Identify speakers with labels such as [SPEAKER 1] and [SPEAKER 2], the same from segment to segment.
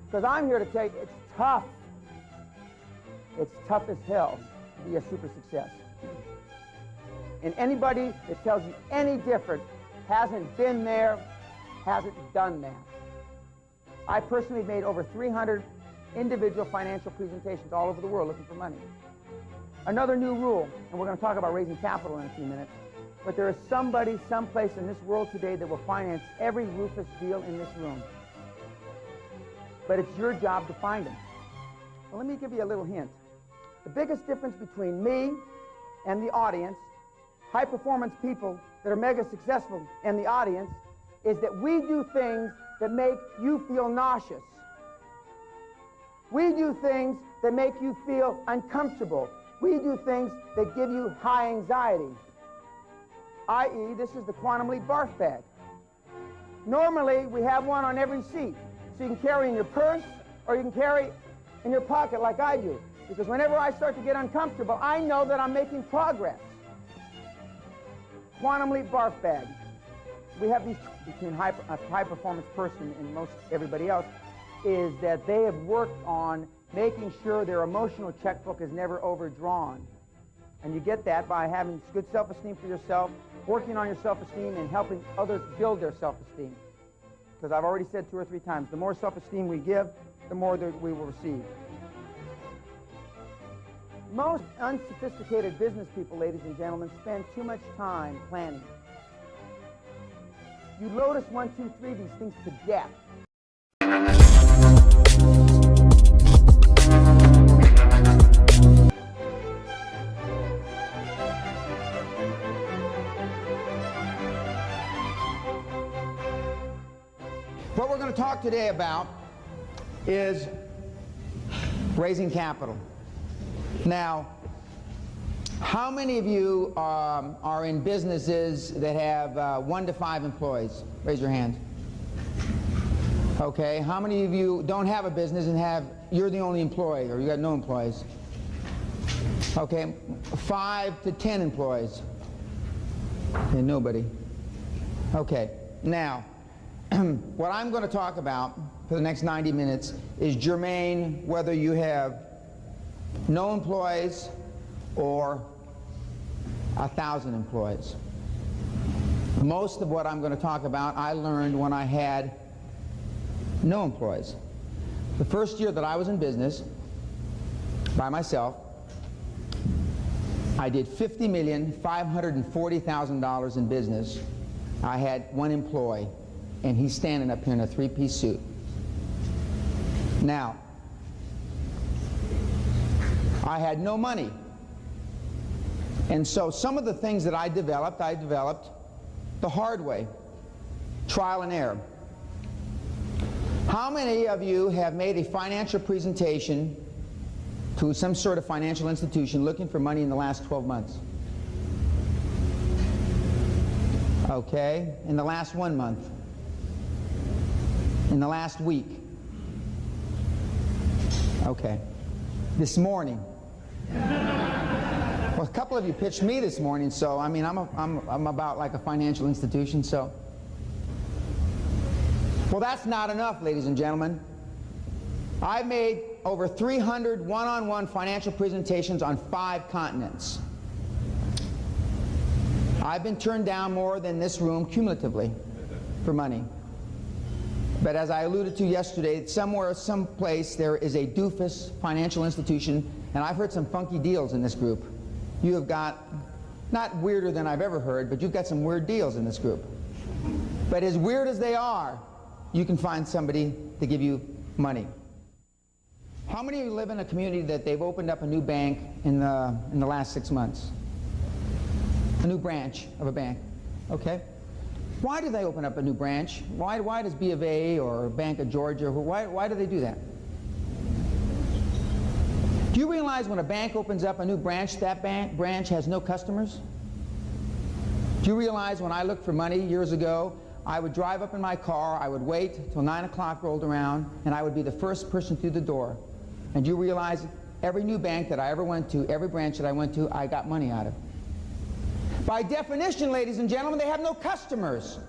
[SPEAKER 1] Because I'm here to tell you, it's tough. It's tough as hell to be a super success. And anybody that tells you any different hasn't been there, hasn't done that. I personally made over 300 individual financial presentations all over the world looking for money. Another new rule, and we're going to talk about raising capital in a few minutes, but there is somebody, someplace in this world today that will finance every Rufus deal in this room. But it's your job to find them. Well, let me give you a little hint. The biggest difference between me and the audience, high-performance people that are mega successful and the audience, is that we do things that make you feel nauseous. We do things that make you feel uncomfortable. We do things that give you high anxiety, i.e., this is the Quantum Leap barf bag. Normally, we have one on every seat, so you can carry in your purse or you can carry in your pocket like I do. Because whenever I start to get uncomfortable, I know that I'm making progress. Quantum Leap barf bag. We have these between a high-performance person and most everybody else, is that they have worked on making sure their emotional checkbook is never overdrawn. And you get that by having good self-esteem for yourself, working on your self-esteem, and helping others build their self-esteem. Because I've already said 2 or 3 times, the more self-esteem we give, the more that we will receive. Most unsophisticated business people, ladies and gentlemen, spend too much time planning. You Lotus 1, 2, 3 these things to death. What we're going to talk today about is raising capital. Now, how many of you are in businesses that have 1 to 5 employees? Raise your hand. Okay, how many of you don't have a business and you're the only employee, or you got no employees? Okay, 5 to 10 employees. Okay, nobody. Okay, now, what I'm going to talk about for the next 90 minutes is germane whether you have no employees or 1,000 employees. Most of what I'm going to talk about I learned when I had no employees. The first year that I was in business by myself, I did $50,540,000 in business. I had 1 employee, and he's standing up here in a 3-piece suit. Now, I had no money. And so some of the things that I developed the hard way, trial and error. How many of you have made a financial presentation to some sort of financial institution looking for money in the last 12 months? Okay, in the last 1 month? In the last week? Okay. This morning? Well, a couple of you pitched me this morning, so I mean, I'm about like a financial institution, so. Well, that's not enough, ladies and gentlemen. I've made over 300 one-on-one financial presentations on 5 continents. I've been turned down more than this room cumulatively for money. But as I alluded to yesterday, somewhere, someplace, there is a doofus financial institution, and I've heard some funky deals in this group. You have got, not weirder than I've ever heard, but you've got some weird deals in this group. But as weird as they are, you can find somebody to give you money. How many of you live in a community that they've opened up a new bank in the last 6 months? A new branch of a bank, okay? Why do they open up a new branch? Why does B of A or Bank of Georgia, why do they do that? Do you realize when a bank opens up a new branch, that branch has no customers? Do you realize when I looked for money years ago, I would drive up in my car, I would wait till 9 o'clock rolled around, and I would be the first person through the door. And do you realize every new bank that I ever went to, every branch that I went to, I got money out of? By definition, ladies and gentlemen, they have no customers.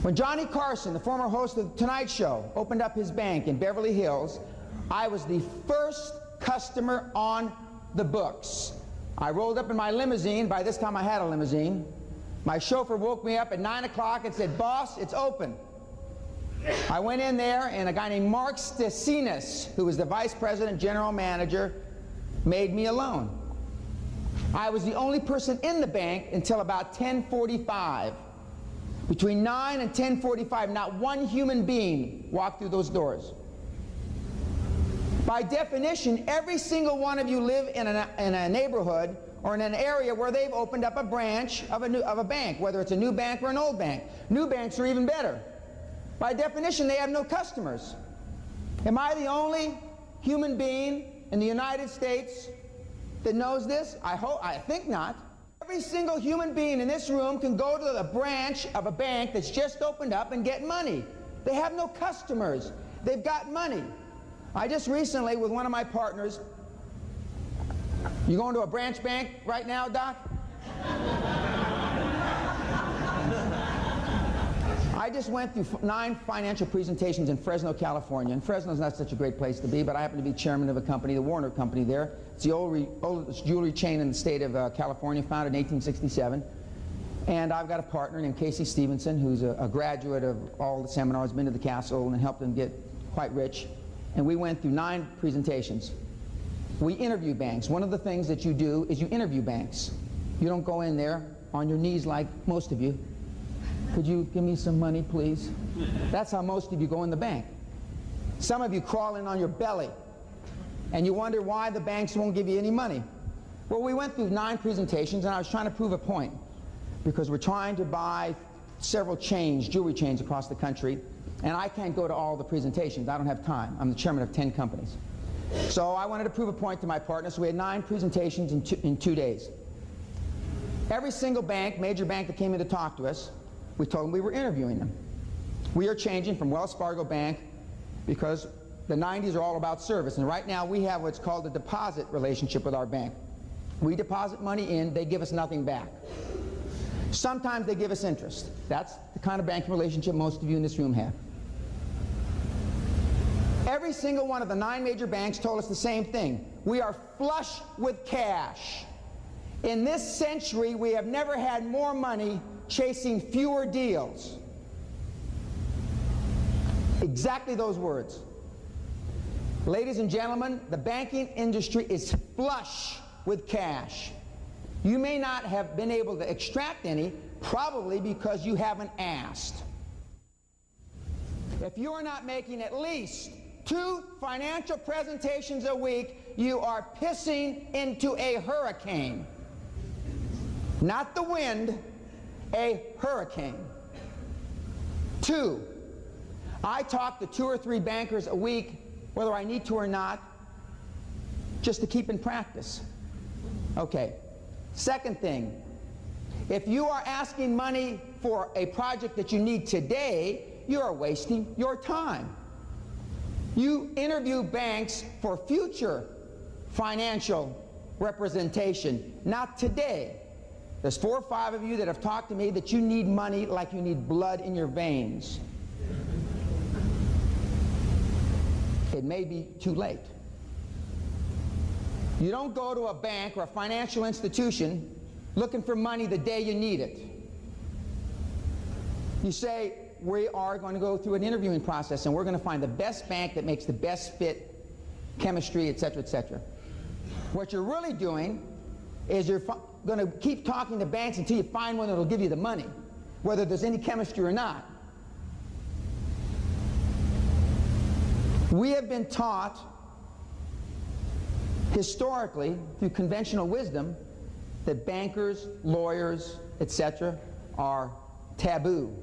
[SPEAKER 1] When Johnny Carson, the former host of The Tonight Show, opened up his bank in Beverly Hills, I was the first customer on the books. I rolled up in my limousine. By this time I had a limousine. My chauffeur woke me up at 9 o'clock and said, "Boss, it's open." I went in there, and a guy named Mark Stasinas, who was the vice president general manager, made me a loan. I was the only person in the bank until about 10:45. Between 9 and 10:45, not one human being walked through those doors. By definition, every single one of you live in a neighborhood or in an area where they've opened up a branch of a bank, whether it's a new bank or an old bank. New banks are even better. By definition, they have no customers. Am I the only human being in the United States that knows this? I think not. Every single human being in this room can go to the branch of a bank that's just opened up and get money. They have no customers. They've got money. I just recently, with one of my partners, you going to a branch bank right now, Doc? I just went through 9 financial presentations in Fresno, California. And Fresno's not such a great place to be, but I happen to be chairman of a company, the Warner Company there. It's the oldest jewelry chain in the state of California, founded in 1867. And I've got a partner named Casey Stevenson, who's a graduate of all the seminars, been to the castle, and helped him get quite rich. And we went through 9 presentations. We interview banks. One of the things that you do is you interview banks. You don't go in there on your knees like most of you. Could you give me some money, please? That's how most of you go in the bank. Some of you crawl in on your belly, and you wonder why the banks won't give you any money. Well, we went through 9 presentations, and I was trying to prove a point, because we're trying to buy several chains, jewelry chains across the country, and I can't go to all the presentations. I don't have time. I'm the chairman of 10 companies. So I wanted to prove a point to my partner, so we had 9 presentations in 2 days. Every single bank, major bank that came in to talk to us, we told them we were interviewing them. We are changing from Wells Fargo Bank because the 90s are all about service, and right now we have what's called a deposit relationship with our bank. We deposit money in, they give us nothing back. Sometimes they give us interest. That's the kind of banking relationship most of you in this room have. Every single one of the 9 major banks told us the same thing. We are flush with cash. In this century, we have never had more money chasing fewer deals. Exactly those words. Ladies and gentlemen, the banking industry is flush with cash. You may not have been able to extract any, probably because you haven't asked. If you are not making at least 2 financial presentations a week, you are pissing into a hurricane. Not the wind, a hurricane. 2, I talk to 2 or 3 bankers a week, whether I need to or not, just to keep in practice. Okay. Second thing, if you are asking money for a project that you need today, you are wasting your time. You interview banks for future financial representation, not today. There's 4 or 5 of you that have talked to me that you need money like you need blood in your veins. It may be too late. You don't go to a bank or a financial institution looking for money the day you need it. You say, we are going to go through an interviewing process and we're going to find the best bank that makes the best fit, chemistry, etc., etc. What you're really doing is you're going to keep talking to banks until you find one that will give you the money, whether there's any chemistry or not. We have been taught historically through conventional wisdom that bankers, lawyers, etc. are taboo.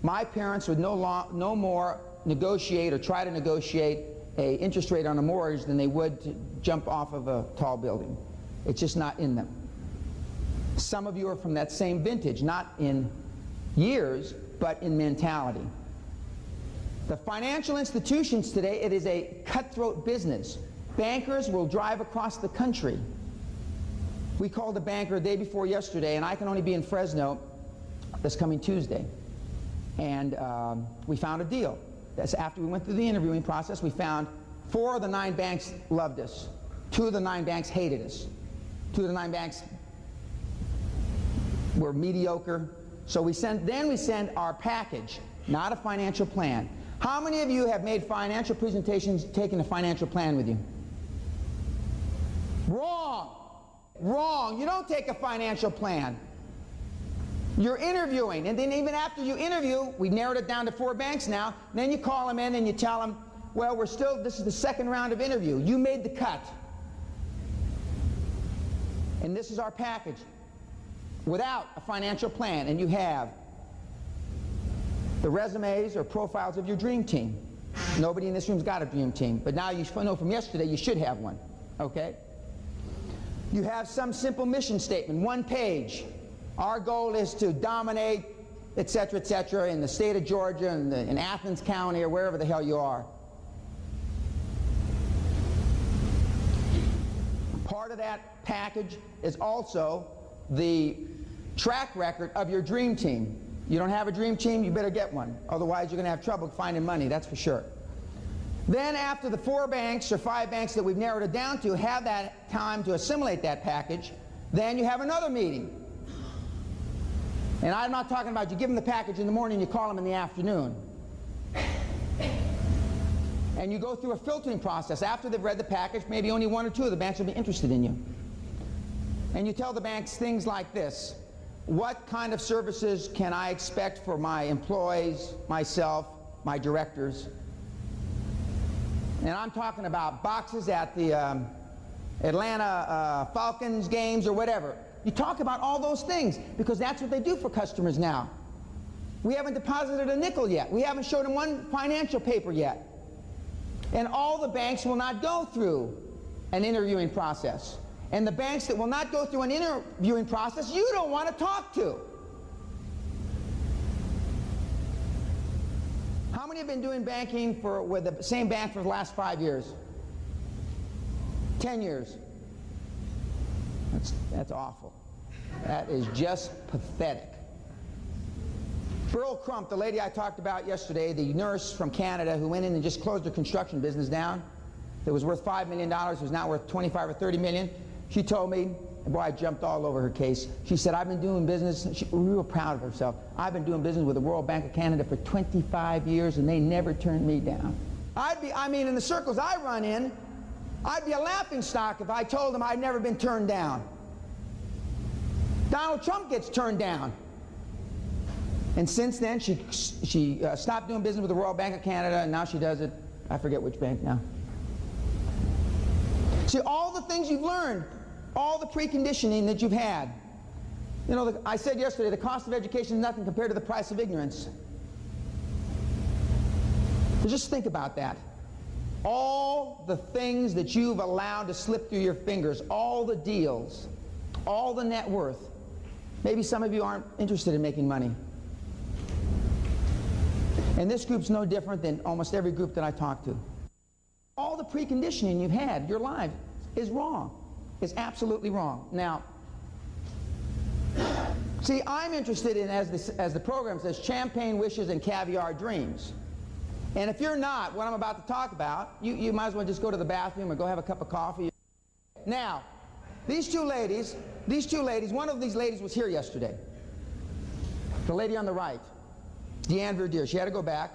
[SPEAKER 1] My parents would no more negotiate or try to negotiate an interest rate on a mortgage than they would to jump off of a tall building. It's just not in them. Some of you are from that same vintage, not in years, but in mentality. The financial institutions today, it is a cutthroat business. Bankers will drive across the country. We called a banker the day before yesterday, and I can only be in Fresno this coming Tuesday. And we found a deal. That's after we went through the interviewing process. We found 4 of the 9 banks loved us. 2 of the 9 banks hated us. 2 of the 9 banks were mediocre. So then we send our package, not a financial plan. How many of you have made financial presentations taking a financial plan with you? Wrong. Wrong. You don't take a financial plan. You're interviewing, and then even after you interview, we narrowed it down to 4 banks now, and then you call them in and you tell them, well, this is the 2nd round of interview. You made the cut. And this is our package without a financial plan, and you have the resumes or profiles of your dream team. Nobody in this room's got a dream team, but now you know from yesterday you should have one, okay? You have some simple mission statement, 1 page. Our goal is to dominate, etc., in the state of Georgia and in Athens County or wherever the hell you are. Part of that package is also the track record of your dream team. You don't have a dream team, you better get one. Otherwise, you're going to have trouble finding money, that's for sure. Then after the 4 banks or 5 banks that we've narrowed it down to have that time to assimilate that package, then you have another meeting. And I'm not talking about you give them the package in the morning, you call them in the afternoon. And you go through a filtering process. After they've read the package, maybe only 1 or 2 of the banks will be interested in you. And you tell the banks things like this: what kind of services can I expect for my employees, myself, my directors? And I'm talking about boxes at the Atlanta Falcons games or whatever. You talk about all those things because that's what they do for customers now. We haven't deposited a nickel yet. We haven't showed them 1 financial paper yet. And all the banks will not go through an interviewing process. And the banks that will not go through an interviewing process, you don't want to talk to. How many have been doing banking with the same bank for the last 5 years? 10 years? That's awful. That is just pathetic. Beryl Crump, the lady I talked about yesterday, the nurse from Canada who went in and just closed her construction business down, that was worth $5 million, was now worth 25 or 30 million. She told me, and boy, I jumped all over her case. She said, I've been doing business, she was real proud of herself. I've been doing business with the World Bank of Canada for 25 years and they never turned me down. In the circles I run in, I'd be a laughingstock if I told them I'd never been turned down. Donald Trump gets turned down. And since then, she stopped doing business with the Royal Bank of Canada, and now she does it, I forget which bank now. See, all the things you've learned, all the preconditioning that you've had. You know, I said yesterday, the cost of education is nothing compared to the price of ignorance. So just think about that. All the things that you've allowed to slip through your fingers, all the deals, all the net worth. Maybe some of you aren't interested in making money. And this group's no different than almost every group that I talk to. All the preconditioning you've had, your life, is wrong. Is absolutely wrong. Now, see, I'm interested in, as the program says, champagne wishes and caviar dreams. And if you're not, what I'm about to talk about, you might as well just go to the bathroom or go have a cup of coffee. Now, these two ladies, one of these ladies was here yesterday. The lady on the right, Deanne Verdier, she had to go back.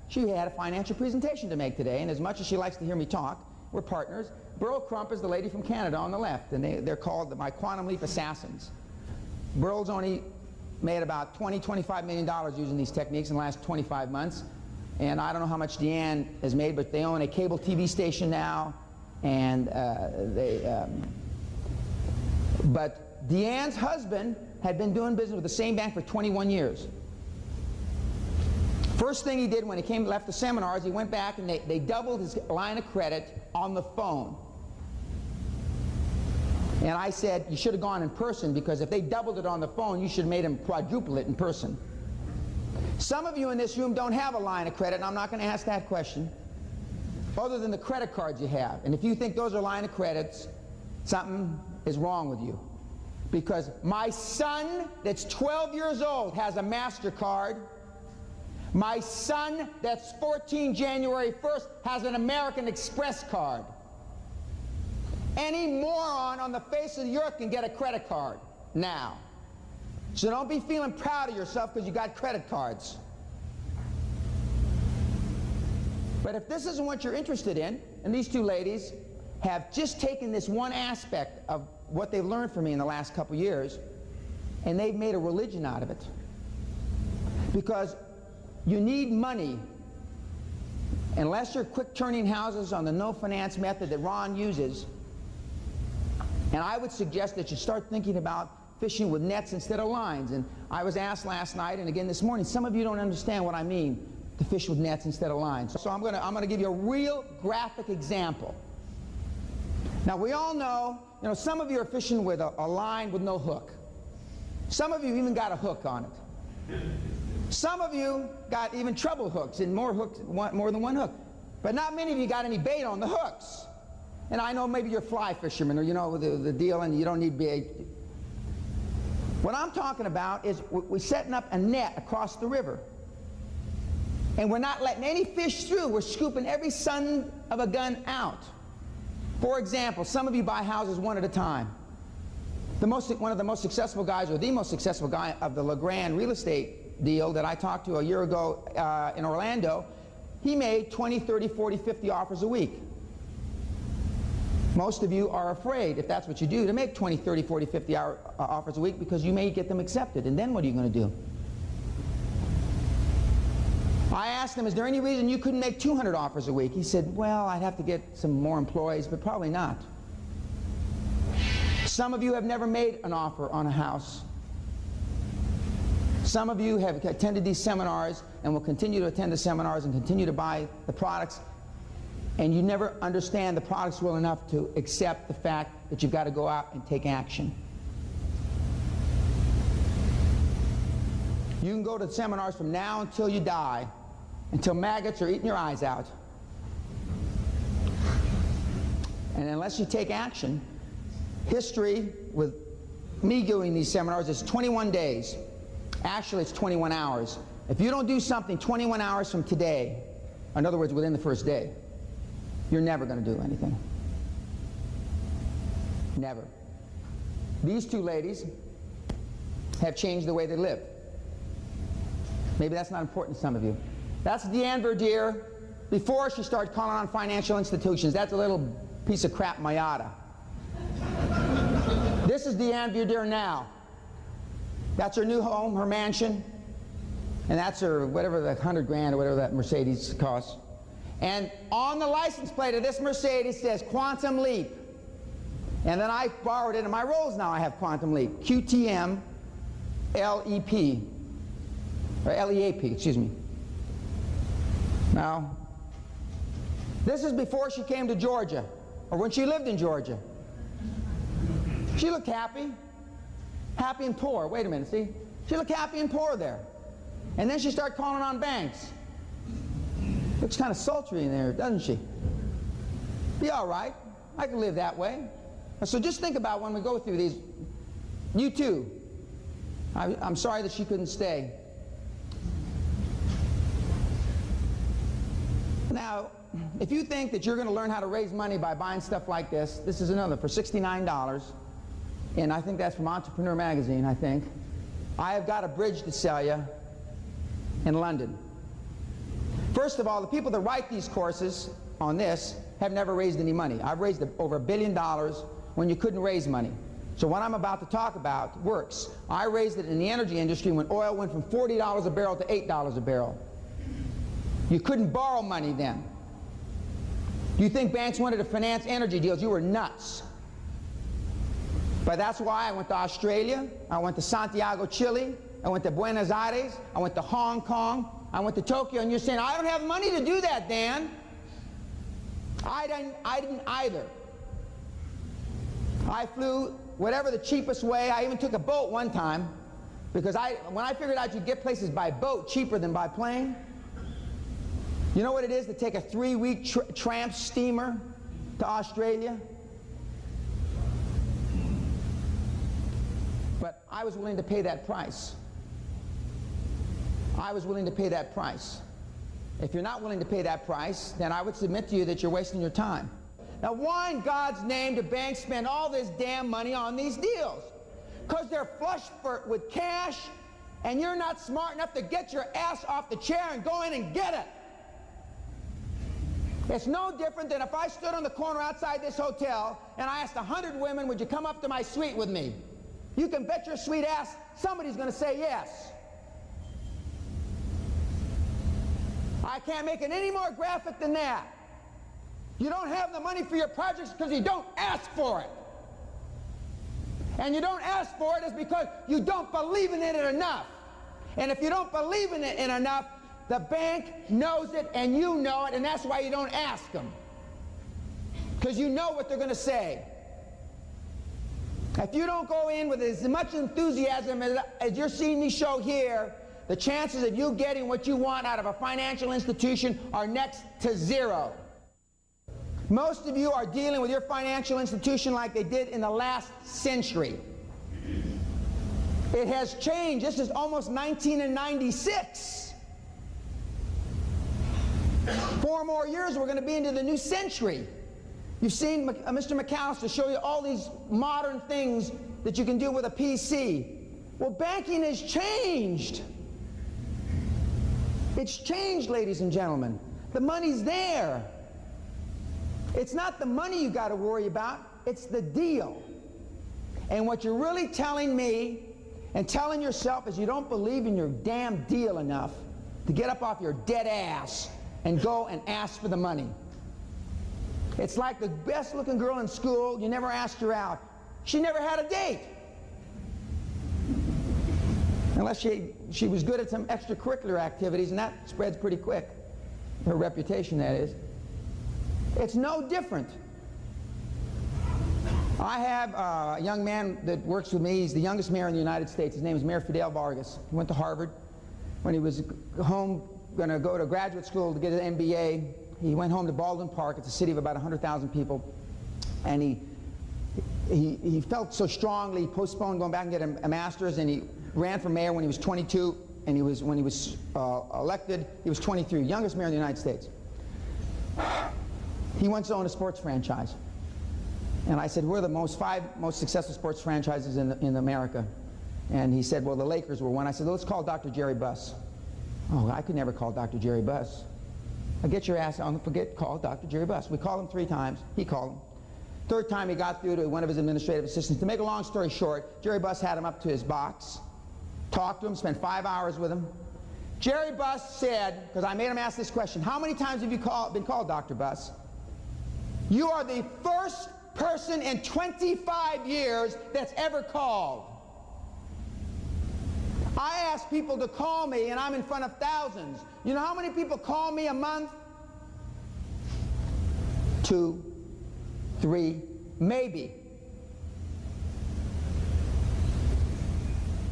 [SPEAKER 1] She had a financial presentation to make today, and as much as she likes to hear me talk, we're partners. Beryl Crump is the lady from Canada on the left, and they're called my Quantum Leap Assassins. Beryl's only made about $25 million using these techniques in the last 25 months. And I don't know how much Deanne has made, but they own a cable TV station now, and but Deanne's husband had been doing business with the same bank for 21 years. First thing he did when he left the seminars, he went back and they doubled his line of credit on the phone. And I said, you should have gone in person, because if they doubled it on the phone, you should have made them quadruple it in person. Some of you in this room don't have a line of credit, and I'm not going to ask that question, other than the credit cards you have. And if you think those are line of credits, something is wrong with you. Because my son, that's 12 years old, has a MasterCard, My son, that's 14 January 1st, has an American Express card. Any moron on the face of the earth can get a credit card now. So don't be feeling proud of yourself because you got credit cards. But if this isn't what you're interested in, and these two ladies have just taken this one aspect of what they've learned from me in the last couple years, and they've made a religion out of it. Because you need money. Unless you're quick turning houses on the no finance method that Ron uses, and I would suggest that you start thinking about fishing with nets instead of lines. And I was asked last night and again this morning, some of you don't understand what I mean to fish with nets instead of lines. So I'm gonna give you a real graphic example. Now we all know, some of you are fishing with a line with no hook. Some of you even got a hook on it. Some of you got even treble hooks and more than one hook. But not many of you got any bait on the hooks. And I know maybe you're fly fishermen or you know the deal and you don't need bait. What I'm talking about is we're setting up a net across the river. And we're not letting any fish through. We're scooping every son of a gun out. For example, some of you buy houses one at a time. One of the most successful guys, or the most successful guy of the LeGrand real estate deal that I talked to a year ago in Orlando, he made 20, 30, 40, 50 offers a week. Most of you are afraid, if that's what you do, to make 20, 30, 40, 50 offers a week because you may get them accepted. And then what are you going to do? I asked him, is there any reason you couldn't make 200 offers a week? He said, well, I'd have to get some more employees, but probably not. Some of you have never made an offer on a house. Some of you have attended these seminars and will continue to attend the seminars and continue to buy the products, and you never understand the products well enough to accept the fact that you've got to go out and take action. You can go to seminars from now until you die, until maggots are eating your eyes out. And unless you take action, history with me doing these seminars is 21 days. Actually, it's 21 hours. If you don't do something 21 hours from today, in other words, within the first day, you're never going to do anything. Never. These two ladies have changed the way they live. Maybe that's not important to some of you. That's Deanne Verdier before she started calling on financial institutions. That's a little piece of crap Mayada. This is Deanne Verdier now. That's her new home, her mansion, and that's her, whatever the 100 grand or whatever that Mercedes costs. And on the license plate of this Mercedes says Quantum Leap. And then I borrowed it in my Rolls now. I have Quantum Leap. QTM LEP. Or LEAP, excuse me. Now, this is before she came to Georgia, or when she lived in Georgia. She looked happy. Happy and poor. Wait a minute, see? She looked happy and poor there. And then she started calling on banks. Looks kind of sultry in there, doesn't she? Be all right. I can live that way. So just think about when we go through these. You too. I'm sorry that she couldn't stay. Now, if you think that you're going to learn how to raise money by buying stuff like this, this is another for $69. And I think that's from Entrepreneur Magazine, I think. I have got a bridge to sell you in London. First of all, the people that write these courses on this have never raised any money. I've raised over $1 billion when you couldn't raise money. So what I'm about to talk about works. I raised it in the energy industry when oil went from $40 a barrel to $8 a barrel. You couldn't borrow money then. You think banks wanted to finance energy deals? You were nuts. But that's why I went to Australia, I went to Santiago, Chile, I went to Buenos Aires, I went to Hong Kong, I went to Tokyo, and you're saying, I don't have money to do that, Dan. I didn't either. I flew whatever the cheapest way. I even took a boat one time, because when I figured out you'd get places by boat cheaper than by plane. You know what it is to take a 3-week tramp steamer to Australia? But I was willing to pay that price. I was willing to pay that price. If you're not willing to pay that price, then I would submit to you that you're wasting your time. Now, why in God's name do banks spend all this damn money on these deals? Because they're flush with cash, and you're not smart enough to get your ass off the chair and go in and get it. It's no different than if I stood on the corner outside this hotel and I asked 100 women, would you come up to my suite with me? You can bet your sweet ass somebody's going to say yes. I can't make it any more graphic than that. You don't have the money for your projects because you don't ask for it. And you don't ask for it is because you don't believe in it enough. And if you don't believe in it enough, the bank knows it and you know it, and that's why you don't ask them. Because you know what they're going to say. If you don't go in with as much enthusiasm as you're seeing me show here, the chances of you getting what you want out of a financial institution are next to zero. Most of you are dealing with your financial institution like they did in the last century. It has changed. This is almost 1996. 4 more years, we're going to be into the new century. You've seen Mr. McAllister show you all these modern things that you can do with a PC. Well, banking has changed. It's changed, ladies and gentlemen. The money's there. It's not the money you got to worry about, it's the deal. And what you're really telling me and telling yourself is you don't believe in your damn deal enough to get up off your dead ass and go and ask for the money. It's like the best looking girl in school, you never asked her out. She never had a date. Unless she was good at some extracurricular activities, and that spreads pretty quick. Her reputation, that is. It's no different. I have a young man that works with me. He's the youngest mayor in the United States. His name is Mayor Fidel Vargas. He went to Harvard. When he was home, going to go to graduate school to get an MBA, he went home to Baldwin Park. It's a city of about 100,000 people. And he felt so strongly, he postponed going back and get a master's, and he ran for mayor when he was 22, and when he was elected, he was 23, youngest mayor in the United States. He wants to own a sports franchise. And I said, who are the 5 most successful sports franchises in America? And he said, well, the Lakers were one. I said, well, let's call Dr. Jerry Buss. Oh, I could never call Dr. Jerry Buss. Get your ass on, call Dr. Jerry Buss. We called him 3 times. He called him. 3rd time he got through to one of his administrative assistants. To make a long story short, Jerry Buss had him up to his box, talked to him, spent 5 hours with him. Jerry Buss said, because I made him ask this question, how many times have you been called Dr. Buss? You are the first person in 25 years that's ever called. I ask people to call me, and I'm in front of thousands. You know how many people call me a month? 2, 3, maybe.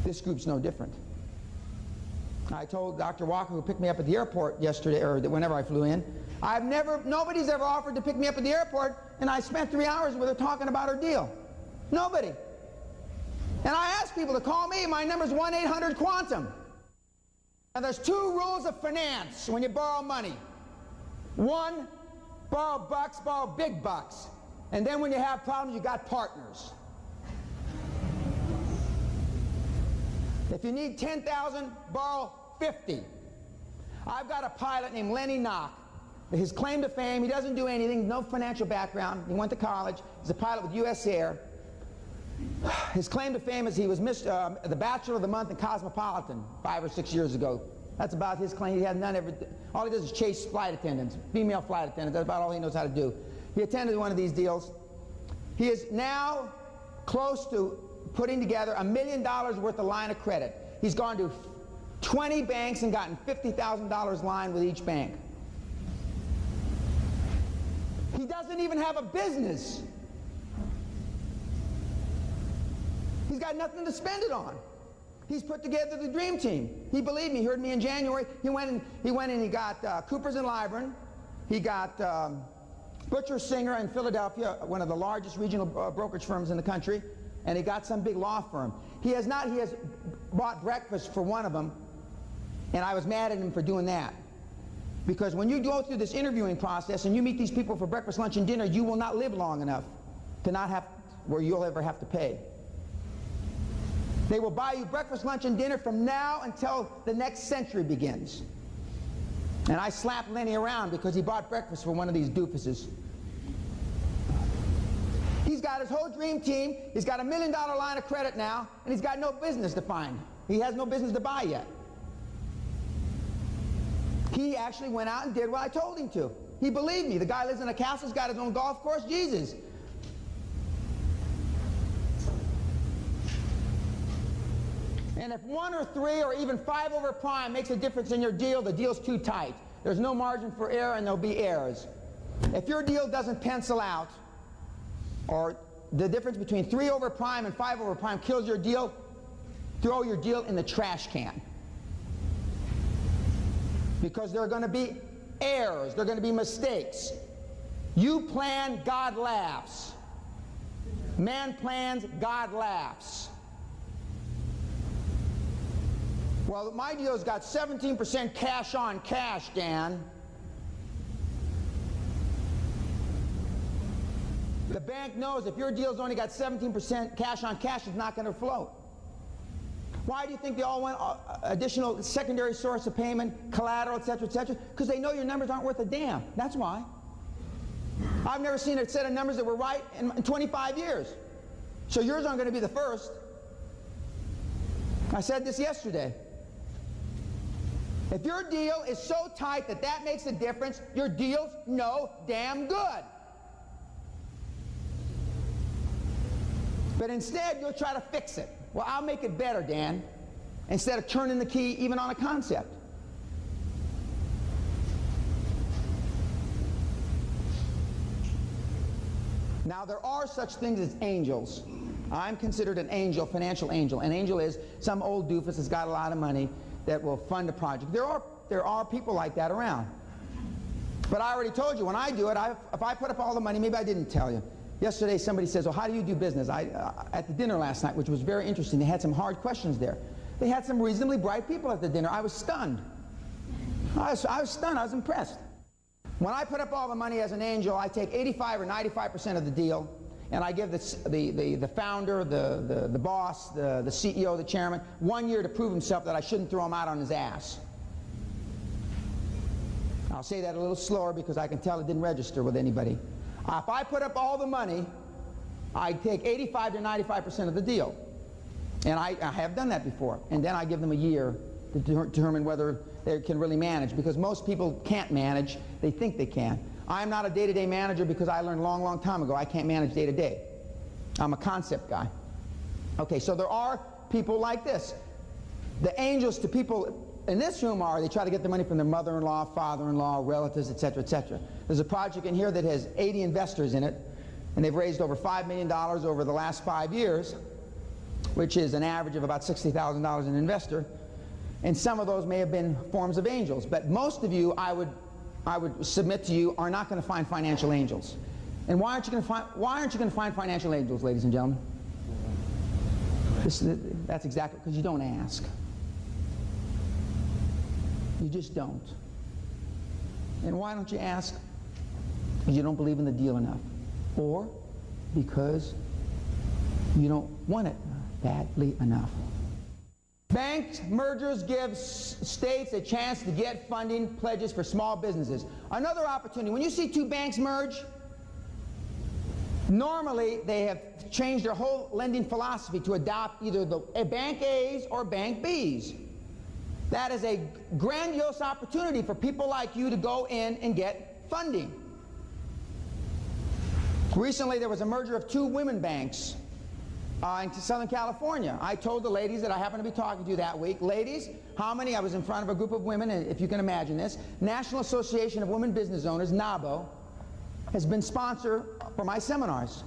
[SPEAKER 1] This group's no different. I told Dr. Walker, who picked me up at the airport yesterday, or whenever I flew in, nobody's ever offered to pick me up at the airport, and I spent 3 hours with her talking about her deal. Nobody. And I ask people to call me. My number's 1-800-QUANTUM. Now, there's 2 rules of finance when you borrow money. 1, borrow bucks, borrow big bucks. And then when you have problems, you got partners. If you need 10,000, borrow 50. I've got a pilot named Lenny Knock. His claim to fame, he doesn't do anything, no financial background. He went to college. He's a pilot with U.S. Air. His claim to fame is he was the Bachelor of the Month in Cosmopolitan 5 or 6 years ago. That's about his claim. He had all he does is chase flight attendants, female flight attendants. That's about all he knows how to do. He attended one of these deals. He is now close to putting together $1 million worth of line of credit. He's gone to 20 banks and gotten $50,000 line with each bank. He doesn't even have a business. He's got nothing to spend it on. He's put together the dream team. He believed me. He heard me in January. He went and he got Coopers and Lybrand. He got Butcher Singer in Philadelphia, one of the largest regional brokerage firms in the country, and he got some big law firm. He has bought breakfast for one of them, And I was mad at him for doing that. Because when you go through this interviewing process and you meet these people for breakfast, lunch, and dinner, you will not live long enough to not have where you'll ever have to pay. They will buy you breakfast, lunch, and dinner from now until the next century begins. And I slapped Lenny around because he bought breakfast for one of these doofuses. He's got his whole dream team, he's got $1 million line of credit now, and he's got no business to find. He has no business to buy yet. He actually went out and did what I told him to. He believed me. The guy lives in a castle, he's got his own golf course, Jesus. And if 1 or 3 or even 5 over prime makes a difference in your deal, the deal's too tight. There's no margin for error and there'll be errors. If your deal doesn't pencil out, or the difference between 3 over prime and 5 over prime kills your deal, throw your deal in the trash can. Because there are going to be errors, there are going to be mistakes. You plan, God laughs. Man plans, God laughs. Well, my deal's got 17% cash on cash, Dan. The bank knows if your deal's only got 17% cash on cash, it's not going to float. Why do you think they all want additional secondary source of payment, collateral, etc., etc.? Because they know your numbers aren't worth a damn. That's why. I've never seen a set of numbers that were right in 25 years. So yours aren't going to be the first. I said this yesterday. If your deal is so tight that that makes a difference, your deal's no damn good. But instead, you'll try to fix it. Well, I'll make it better, Dan, instead of turning the key even on a concept. Now, there are such things as angels. I'm considered an angel, financial angel. An angel is some old doofus that's got a lot of money that will fund a project. There are people like that around. But I already told you, when I do it, if I put up all the money, maybe I didn't tell you. Yesterday somebody says, well, how do you do business? At the dinner last night, which was very interesting, they had some hard questions there. They had some reasonably bright people at the dinner. I was stunned. I was stunned. I was impressed. When I put up all the money as an angel, I take 85 or 95% of the deal, and I give the founder, the boss, the CEO, the chairman, 1 year to prove himself that I shouldn't throw him out on his ass. I'll say that a little slower because I can tell it didn't register with anybody. If I put up all the money, I take 85 to 95% of the deal. And I have done that before. And then I give them a year to determine whether they can really manage, because most people can't manage. They think they can. I'm not a day-to-day manager because I learned a long, long time ago I can't manage day-to-day. I'm a concept guy. Okay, so there are people like this. The angels to people in this room are, they try to get the money from their mother-in-law, father-in-law, relatives, etc., etc. There's a project in here that has 80 investors in it, and they've raised over $5 million over the last 5 years, which is an average of about $60,000 an investor. And some of those may have been forms of angels. But most of you, I would submit to you, are not going to find financial angels. And why aren't you going to find financial angels, ladies and gentlemen? That's exactly because you don't ask. You just don't. And why don't you ask? Because you don't believe in the deal enough. Or because you don't want it badly enough. Bank mergers give states a chance to get funding pledges for small businesses. Another opportunity. When you see two banks merge, normally they have changed their whole lending philosophy to adopt either the bank A's or bank B's. That is a grandiose opportunity for people like you to go in and get funding. Recently there was a merger of 2 women banks in Southern California. I told the ladies that I happened to be talking to that week, ladies, how many? I was in front of a group of women, and if you can imagine this, National Association of Women Business Owners, NABO, has been sponsor for my seminars.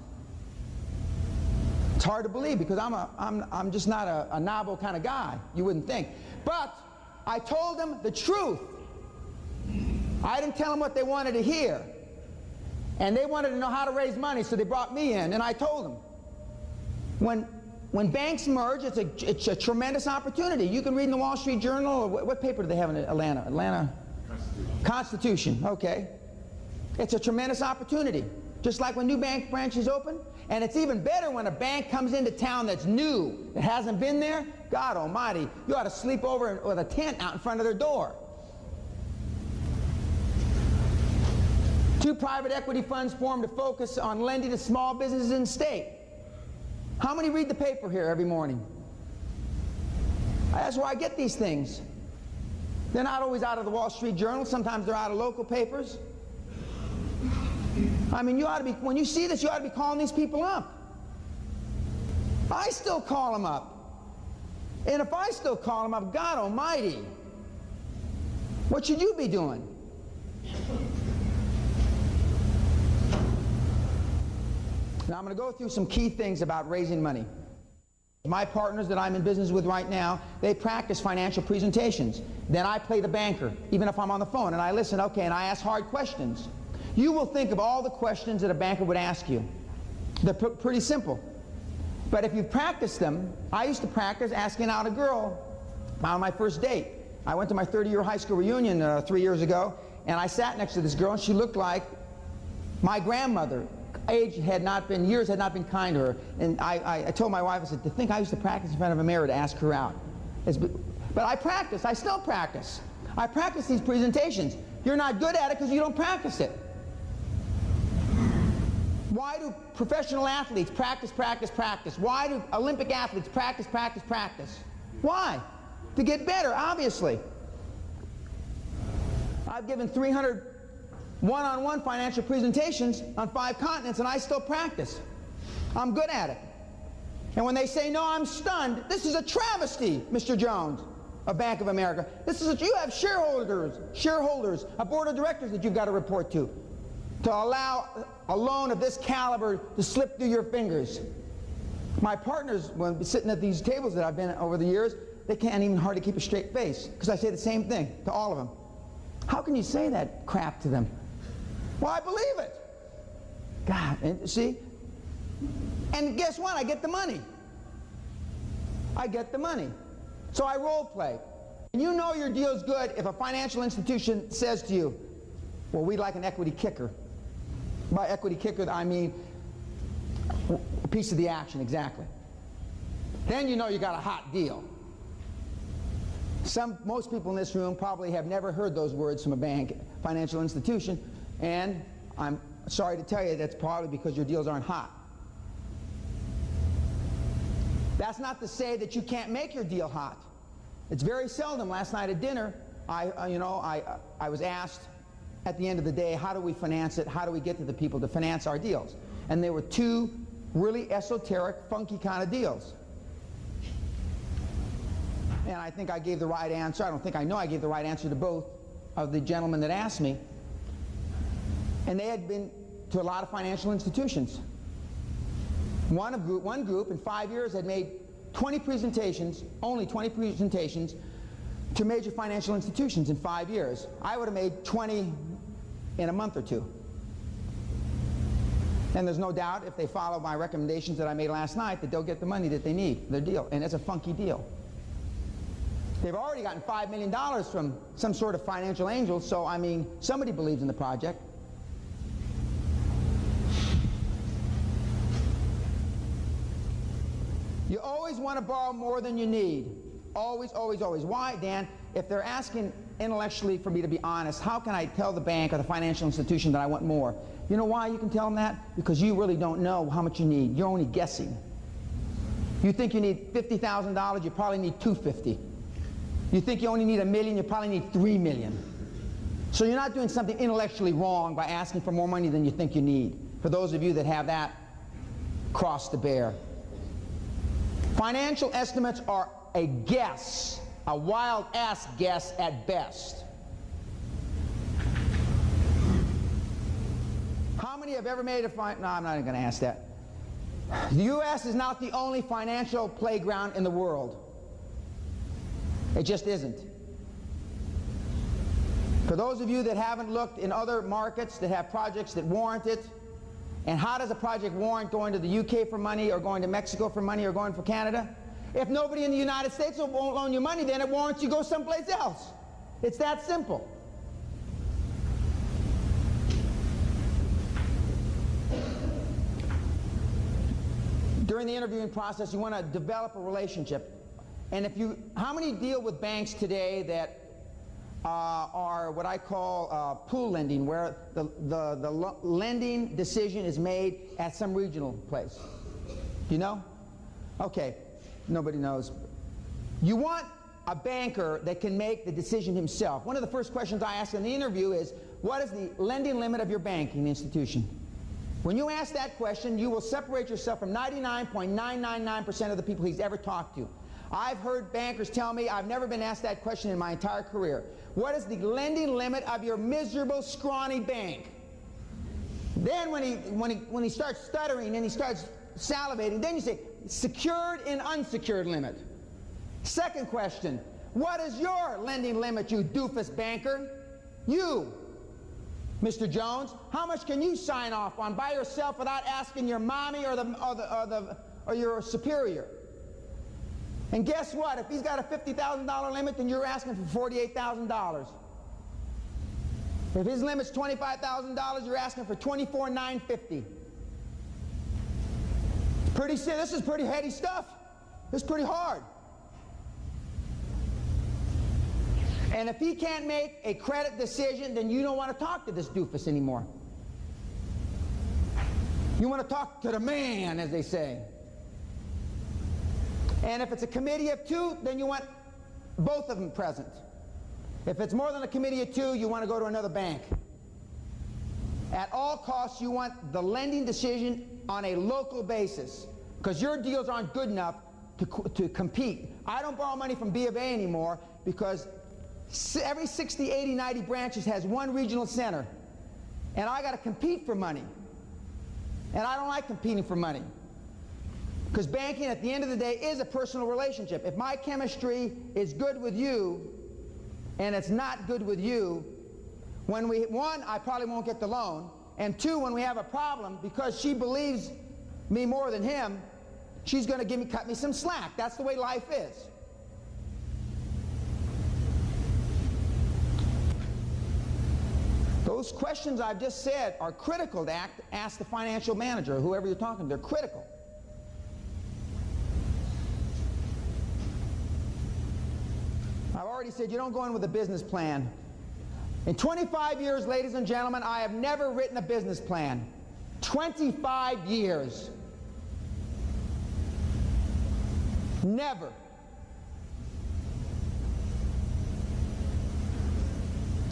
[SPEAKER 1] It's hard to believe because I'm just not a NABO kind of guy, you wouldn't think. But I told them the truth. I didn't tell them what they wanted to hear. And they wanted to know how to raise money, so they brought me in, and I told them. When when banks merge, it's a tremendous opportunity. You can read in the Wall Street Journal, or what paper do they have in Atlanta? Atlanta Constitution, okay. It's a tremendous opportunity. Just like when new bank branches open, and it's even better when a bank comes into town that's new, that hasn't been there. God almighty, you ought to sleep over with a tent out in front of their door. 2 private equity funds formed to focus on lending to small businesses in the state. How many read the paper here every morning? That's where I get these things. They're not always out of the Wall Street Journal. Sometimes they're out of local papers. I mean, you ought to be, when you see this, you ought to be calling these people up. I still call them up. And if I still call them up, God almighty, what should you be doing? Now I'm going to go through some key things about raising money. My partners that I'm in business with right now, they practice financial presentations. Then I play the banker, even if I'm on the phone, and I listen, okay, and I ask hard questions. You will think of all the questions that a banker would ask you. They're pretty simple. But if you practice them, I used to practice asking out a girl on my first date. I went to my 30-year high school reunion 3 years ago, and I sat next to this girl, and she looked like my grandmother. Years had not been kind to her. And I told my wife, I said, to think I used to practice in front of a mirror to ask her out. But I practice. I still practice. I practice these presentations. You're not good at it because you don't practice it. Why do professional athletes practice, practice, practice? Why do Olympic athletes practice, practice, practice? Why? To get better, obviously. I've given 300 one-on-one financial presentations on 5 continents, and I still practice. I'm good at it. And when they say, no, I'm stunned, this is a travesty, Mr. Jones of Bank of America. You have shareholders, a board of directors that you've got to report to allow a loan of this caliber to slip through your fingers. My partners, when sitting at these tables that I've been at over the years, they can't even hardly keep a straight face because I say the same thing to all of them. How can you say that crap to them? Well, I believe it. God, and see? And guess what? I get the money. I get the money. So I role play. And you know your deal's good if a financial institution says to you, well, we'd like an equity kicker. By equity kicker, I mean a piece of the action, exactly. Then you know you got a hot deal. Most people in this room probably have never heard those words from a bank, financial institution, and I'm sorry to tell you that's probably because your deals aren't hot. That's not to say that you can't make your deal hot. It's very seldom. Last night at dinner, I was asked at the end of the day, how do we finance it? How do we get to the people to finance our deals? And there were 2 really esoteric, funky kind of deals. And I think I gave the right answer. I don't think I know I gave the right answer to both of the gentlemen that asked me. And they had been to a lot of financial institutions. One group in 5 years had made 20 presentations, only 20 presentations, to major financial institutions in 5 years. I would have made 20 in a month or 2. And there's no doubt if they follow my recommendations that I made last night that they'll get the money that they need, their deal. And it's a funky deal. They've already gotten $5 million from some sort of financial angel, so I mean, somebody believes in the project. You always want to borrow more than you need. Always, always, always. Why, Dan? If they're asking intellectually for me to be honest, how can I tell the bank or the financial institution that I want more? You know why you can tell them that? Because you really don't know how much you need. You're only guessing. You think you need $50,000, you probably need $250,000. You think you only need $1 million, you probably need $3 million. So you're not doing something intellectually wrong by asking for more money than you think you need. For those of you that have that cross to bear. Financial estimates are a guess, a wild-ass guess at best. How many have ever made a no, I'm not even going to ask that. The U.S. is not the only financial playground in the world. It just isn't. For those of you that haven't looked in other markets that have projects that warrant it, And how does a project warrant going to the UK for money, or going to Mexico for money, or going for Canada? If nobody in the United States won't loan you money, then it warrants you go someplace else. It's that simple. During the interviewing process, you want to develop a relationship. And how many deal with banks today that are what I call pool lending, where the lending decision is made at some regional place? You know? Okay, nobody knows. You want a banker that can make the decision himself. One of the first questions I ask in the interview is, what is the lending limit of your banking institution? When you ask that question, you will separate yourself from 99.999% of the people he's ever talked to. I've heard bankers tell me, I've never been asked that question in my entire career. What is the lending limit of your miserable, scrawny bank? Then when he starts stuttering and he starts salivating, then you say, secured and unsecured limit. Second question, what is your lending limit, you doofus banker? You, Mr. Jones, how much can you sign off on by yourself without asking your mommy or your superior? And guess what? If he's got a $50,000 limit, then you're asking for $48,000. If his limit's $25,000, you're asking for $24,950. This is pretty heady stuff. This is pretty hard. And if he can't make a credit decision, then you don't want to talk to this doofus anymore. You want to talk to the man, as they say. And if it's a committee of two, then you want both of them present. If it's more than a committee of two, you want to go to another bank. At all costs, you want the lending decision on a local basis, because your deals aren't good enough to compete. I don't borrow money from B of A anymore because every 60, 80, 90 branches has one regional center. And I got to compete for money. And I don't like competing for money. Because banking, at the end of the day, is a personal relationship. If my chemistry is good with you, and it's not good with you, one, I probably won't get the loan, and two, when we have a problem, because she believes me more than him, she's going to cut me some slack. That's the way life is. Those questions I've just said are critical to ask the financial manager, or whoever you're talking to. They're critical. I've already said you don't go in with a business plan. In 25 years, ladies and gentlemen, I have never written a business plan. 25 years. Never.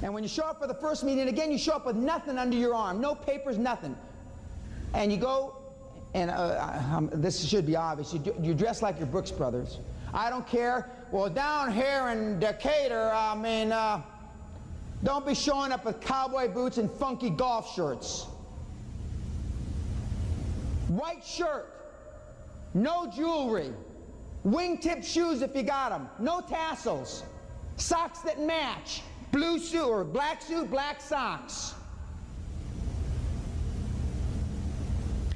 [SPEAKER 1] And when you show up for the first meeting, again, you show up with nothing under your arm, no papers, nothing. And you go, and this should be obvious, you dress like your Brooks Brothers. I don't care. Well, down here in Decatur, don't be showing up with cowboy boots and funky golf shirts. White shirt, no jewelry, wingtip shoes if you got them, no tassels, socks that match, blue suit or black suit, black socks.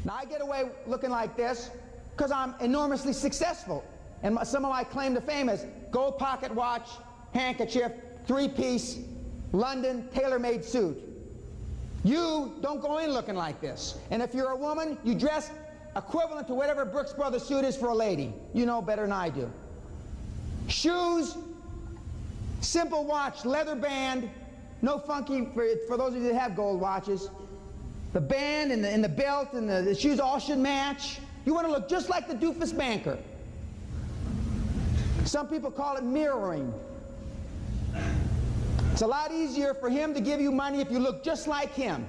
[SPEAKER 1] Now I get away looking like this because I'm enormously successful. And some of my claim to fame is gold pocket watch, handkerchief, three-piece, London, tailor-made suit. You don't go in looking like this. And if you're a woman, you dress equivalent to whatever Brooks Brothers suit is for a lady. You know better than I do. Shoes, simple watch, leather band, no funky, for those of you that have gold watches. The band and the belt and the shoes all should match. You want to look just like the doofus banker. Some people call it mirroring. It's a lot easier for him to give you money if you look just like him.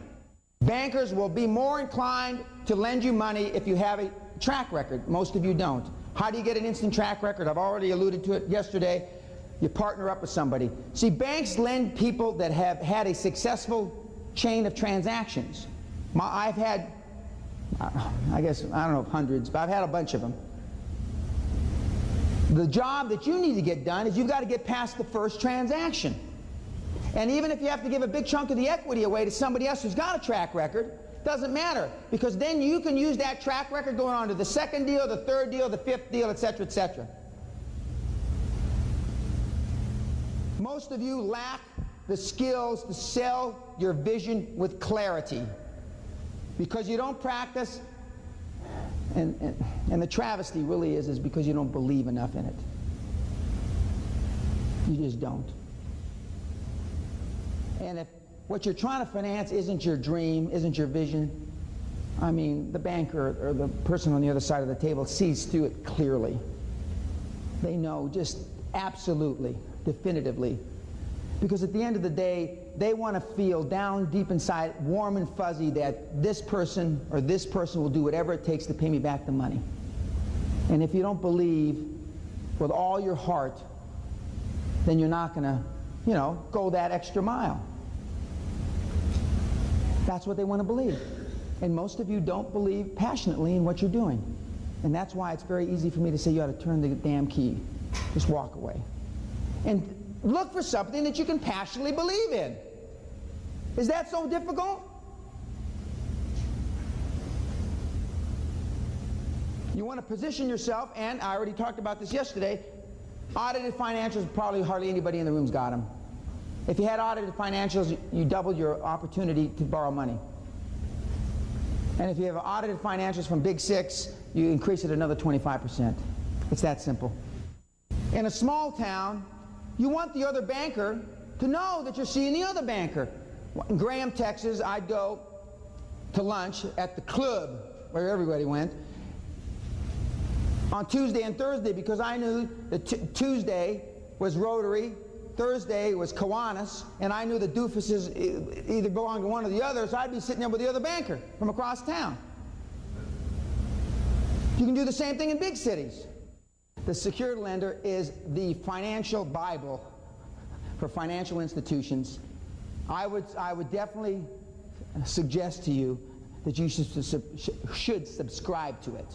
[SPEAKER 1] Bankers will be more inclined to lend you money if you have a track record. Most of you don't. How do you get an instant track record? I've already alluded to it yesterday. You partner up with somebody. See, banks lend people that have had a successful chain of transactions. I've had, I guess, I don't know, hundreds, but I've had a bunch of them. The job that you need to get done is you've got to get past the first transaction. And even if you have to give a big chunk of the equity away to somebody else who's got a track record, Doesn't matter, because then you can use that track record going on to the second deal, the third deal, the fifth deal, etc., etc. Most of you lack the skills to sell your vision with clarity because you don't practice, and the travesty really is because you don't believe enough in it. You just don't. And if what you're trying to finance isn't your dream, isn't your vision, I mean, the banker or the person on the other side of the table sees through it clearly. They know just absolutely, definitively. Because at the end of the day, they want to feel down deep inside, warm and fuzzy, that this person or this person will do whatever it takes to pay me back the money. And if you don't believe with all your heart, then you're not going to, you know, go that extra mile. That's what they want to believe. And most of you don't believe passionately in what you're doing. And that's why it's very easy for me to say you ought to turn the damn key. Just walk away. And look for something that you can passionately believe in. Is that so difficult? You want to position yourself, and I already talked about this yesterday, audited financials, probably hardly anybody in the room's got them. If you had audited financials, you doubled your opportunity to borrow money. And if you have audited financials from Big Six, you increase it another 25%. It's that simple. In a small town, you want the other banker to know that you're seeing the other banker. In Graham, Texas, I'd go to lunch at the club where everybody went on Tuesday and Thursday because I knew that Tuesday was Rotary, Thursday was Kiwanis, and I knew the doofuses either belonged to one or the other, so I'd be sitting there with the other banker from across town. You can do the same thing in big cities. The secured lender is the financial Bible for financial institutions. I would definitely suggest to you that you should subscribe to it.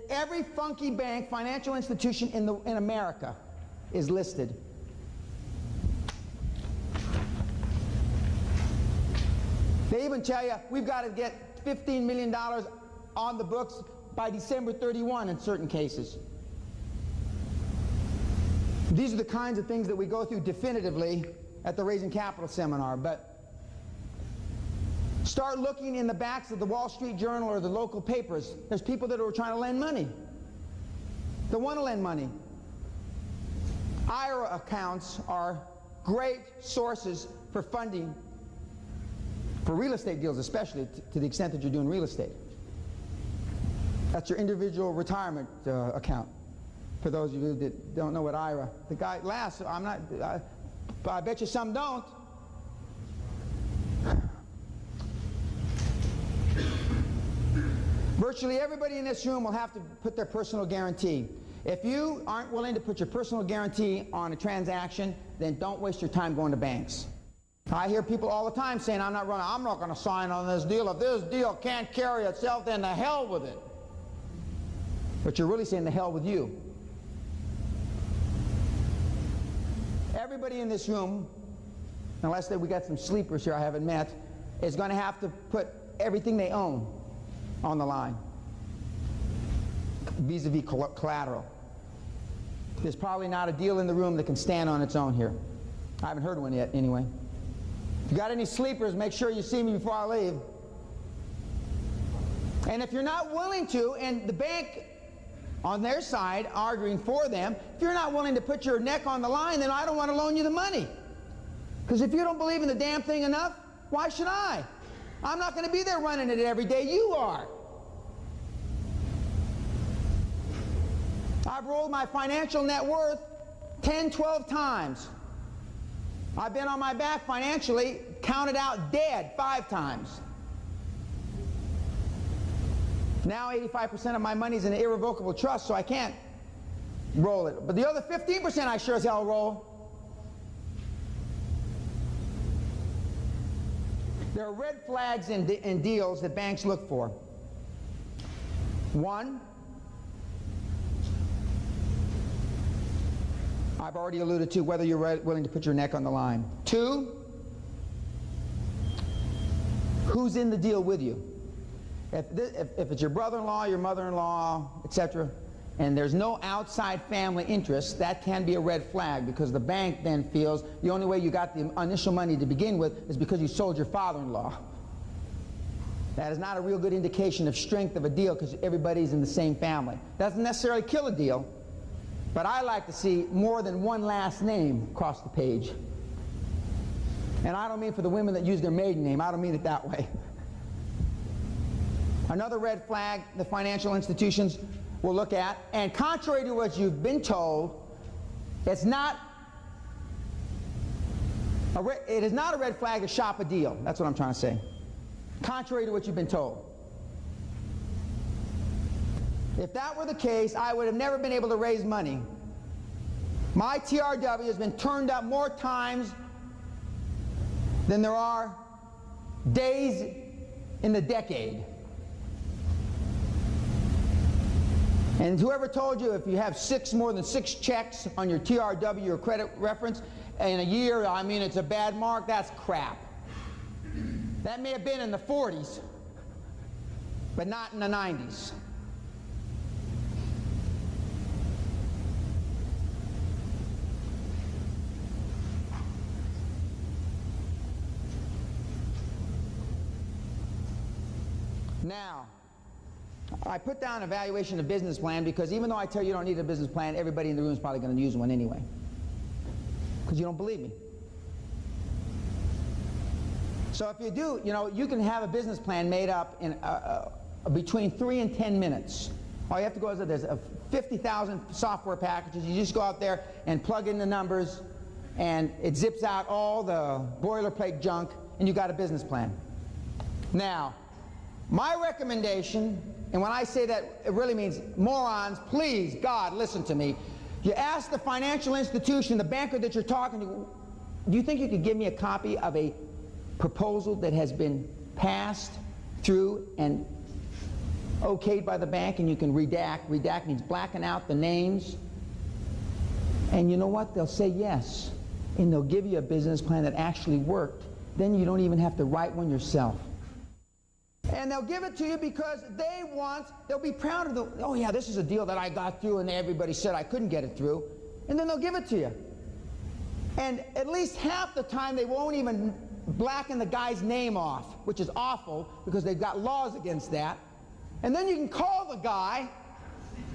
[SPEAKER 1] Every funky bank, financial institution in America is listed. They even tell you we've got to get $15 million on the books by December 31 in certain cases. These are the kinds of things that we go through definitively at the Raising Capital seminar, but start looking in the backs of the Wall Street Journal or the local papers. There's people that are trying to lend money. They want to lend money. IRA accounts are great sources for funding, for real estate deals especially, to the extent that you're doing real estate. That's your individual retirement account. For those of you that don't know what IRA, the guy laughs. I bet you some don't. Virtually everybody in this room will have to put their personal guarantee. If you aren't willing to put your personal guarantee on a transaction, then don't waste your time going to banks. I hear people all the time saying, I'm not going to sign on this deal. If this deal can't carry itself, then the hell with it. But you're really saying the hell with you. Everybody in this room, unless we got some sleepers here I haven't met, is going to have to put everything they own on the line vis-a-vis collateral. There's probably not a deal in the room that can stand on its own here. I haven't heard one yet anyway. If you got any sleepers, make sure you see me before I leave. And if you're not willing to, and the bank on their side arguing for them, if you're not willing to put your neck on the line, then I don't want to loan you the money. Because if you don't believe in the damn thing enough, why should I? I'm not going to be there running it every day. You are. I've rolled my financial net worth 10, 12 times. I've been on my back financially, counted out dead 5 times. Now 85% of my money's in an irrevocable trust, so I can't roll it. But the other 15% I sure as hell roll. There are red flags in deals that banks look for. 1, I've already alluded to whether you're willing to put your neck on the line. 2, who's in the deal with you. If it's your brother-in-law, your mother-in-law, etc., and there's no outside family interest, that can be a red flag, because the bank then feels the only way you got the initial money to begin with is because you sold your father-in-law. That is not a real good indication of strength of a deal, because everybody's in the same family. Doesn't necessarily kill a deal, but I like to see more than one last name across the page. And I don't mean for the women that use their maiden name. I don't mean it that way. Another red flag the financial institutions will look at, and contrary to what you've been told, it is not a red flag to shop a deal. That's what I'm trying to say. Contrary to what you've been told. If that were the case, I would have never been able to raise money. My TRW has been turned up more times than there are days in the decade. And whoever told you if you have more than six checks on your TRW or credit reference in a year, I mean, it's a bad mark, that's crap. That may have been in the 40s, but not in the 90s. Now, I put down evaluation of business plan because even though I tell you you don't need a business plan, everybody in the room is probably going to use one anyway, because you don't believe me. So if you do, you can have a business plan made up in between 3 and 10 minutes. All you have to go is there's 50,000 software packages. You just go out there and plug in the numbers, and it zips out all the boilerplate junk, and you got a business plan. Now, my recommendation, and when I say that, it really means morons, please, God, listen to me. You ask the financial institution, the banker that you're talking to, do you think you could give me a copy of a proposal that has been passed through and okayed by the bank, and you can redact? Redact means blacken out the names. And you know what? They'll say yes. And they'll give you a business plan that actually worked. Then you don't even have to write one yourself. And they'll give it to you because they'll be proud of oh yeah, this is a deal that I got through and everybody said I couldn't get it through. And then they'll give it to you. And at least half the time they won't even blacken the guy's name off, which is awful because they've got laws against that. And then you can call the guy,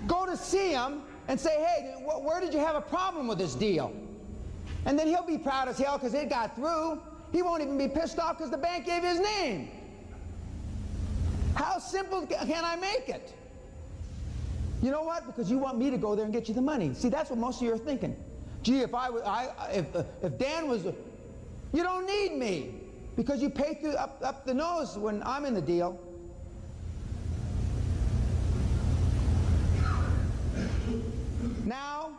[SPEAKER 1] go to see him, and say, hey, where did you have a problem with this deal? And then he'll be proud as hell because it got through. He won't even be pissed off because the bank gave his name. How simple can I make it? You know what? Because you want me to go there and get you the money. See, that's what most of you are thinking. Gee, if Dan was, you don't need me because you pay through up the nose when I'm in the deal. Now,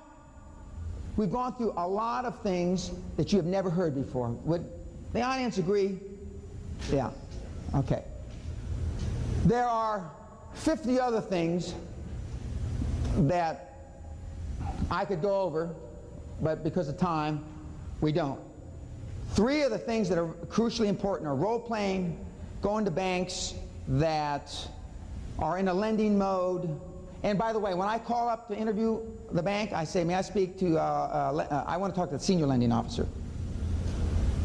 [SPEAKER 1] we've gone through a lot of things that you have never heard before. Would the audience agree? Yeah. Okay. There are 50 other things that I could go over, but because of time, we don't. 3 of the things that are crucially important are role-playing, going to banks that are in a lending mode. And by the way, when I call up to interview the bank, I say, may I speak to, I want to talk to the senior lending officer.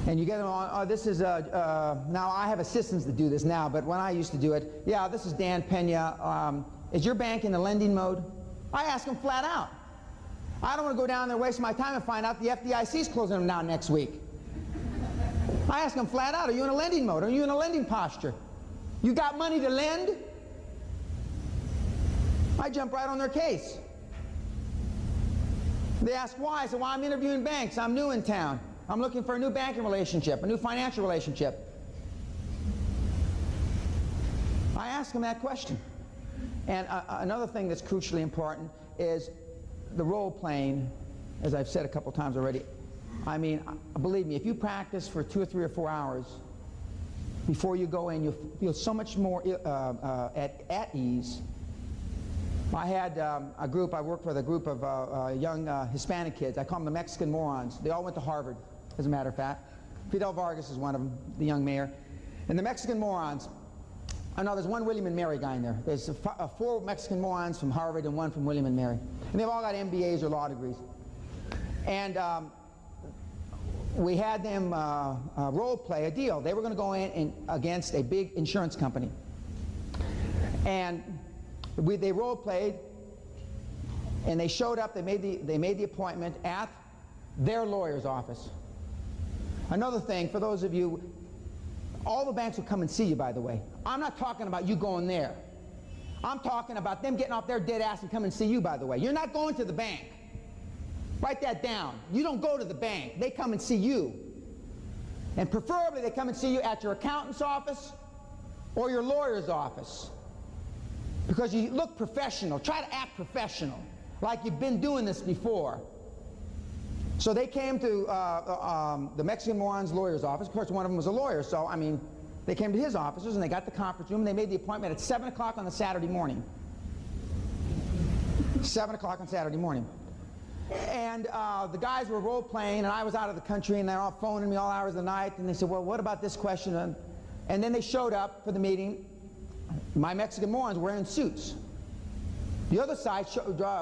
[SPEAKER 1] And you get them on, this is, now I have assistants that do this now, but when I used to do it, yeah, this is Dan Pena. Is your bank in the lending mode? I ask them flat out. I don't want to go down there and waste my time and find out the FDIC is closing them down next week. I ask them flat out, are you in a lending mode? Are you in a lending posture? You got money to lend? I jump right on their case. They ask why. I say, well, I'm interviewing banks. I'm new in town. I'm looking for a new banking relationship, a new financial relationship. I ask them that question. And another thing that's crucially important is the role-playing, as I've said a couple times already. I mean, believe me, if you practice for 2 or 3 or 4 hours before you go in, you'll feel so much more at ease. I had a group, I worked with a group of young Hispanic kids. I call them the Mexican morons. They all went to Harvard, as a matter of fact. Fidel Vargas is one of them, the young mayor. And the Mexican morons, I know there's one William and Mary guy in there. There's 4 Mexican morons from Harvard and 1 from William and Mary. And they've all got MBAs or law degrees. And we had them role play a deal. They were going to go in against a big insurance company. And they role played, and they showed up. They made the appointment at their lawyer's office. Another thing, for those of you, all the banks will come and see you, by the way. I'm not talking about you going there. I'm talking about them getting off their dead ass and come and see you, by the way. You're not going to the bank. Write that down. You don't go to the bank. They come and see you. And preferably they come and see you at your accountant's office or your lawyer's office, because you look professional. Try to act professional, like you've been doing this before. So they came to the Mexican moron's lawyer's office. Of course, one of them was a lawyer, so, I mean, they came to his offices and they got the conference room and they made the appointment at 7 o'clock on the Saturday morning. 7 o'clock on Saturday morning. And the guys were role-playing, and I was out of the country, and they're all phoning me all hours of the night, and they said, well, what about this question? And then they showed up for the meeting. My Mexican morons were wearing suits. The other side,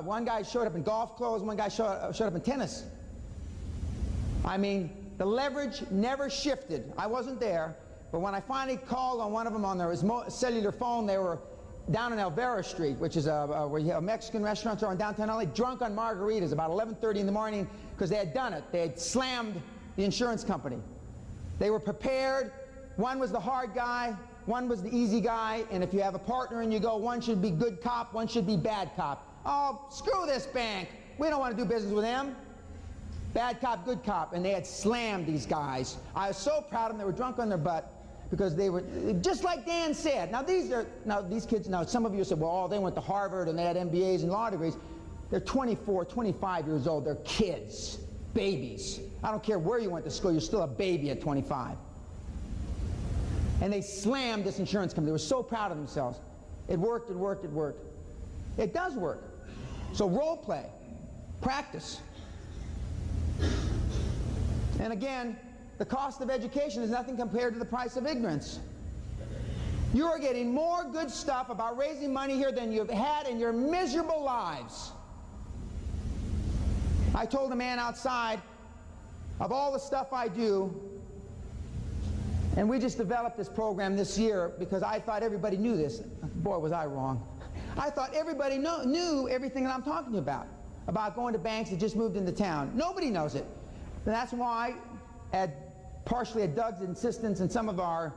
[SPEAKER 1] one guy showed up in golf clothes, one guy showed up in tennis. I mean, the leverage never shifted. I wasn't there, but when I finally called on one of them on their cellular phone, they were down in Elvira Street, which is where you have a Mexican restaurant in downtown LA, drunk on margaritas about 11:30 in the morning, because they had done it. They had slammed the insurance company. They were prepared. One was the hard guy, one was the easy guy, and if you have a partner and you go, one should be good cop, one should be bad cop. Oh, screw this bank. We don't want to do business with them. Bad cop, good cop. And they had slammed these guys. I was so proud of them. They were drunk on their butt, because they were, just like Dan said. Now these kids, some of you said, well, they went to Harvard and they had MBAs and law degrees. They're 24, 25 years old. They're kids, babies. I don't care where you went to school, you're still a baby at 25. And they slammed this insurance company. They were so proud of themselves. It worked, it worked, it worked. It does work. So role play, practice. And again, the cost of education is nothing compared to the price of ignorance. You are getting more good stuff about raising money here than you've had in your miserable lives. I told a man outside, of all the stuff I do, and we just developed this program this year because I thought everybody knew this. Boy, was I wrong. I thought everybody knew everything that I'm talking about going to banks that just moved into town. Nobody knows it. And that's why, partially at Doug's insistence and some of our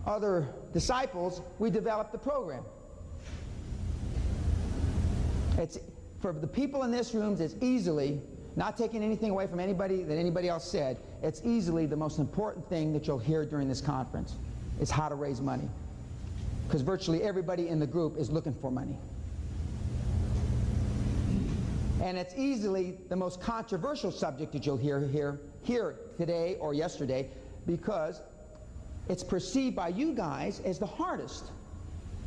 [SPEAKER 1] other disciples, we developed the program. It's, for the people in this room, it's easily, not taking anything away from anybody that anybody else said, it's easily the most important thing that you'll hear during this conference, is how to raise money. Because virtually everybody in the group is looking for money. And it's easily the most controversial subject that you'll hear today or yesterday, because it's perceived by you guys as the hardest,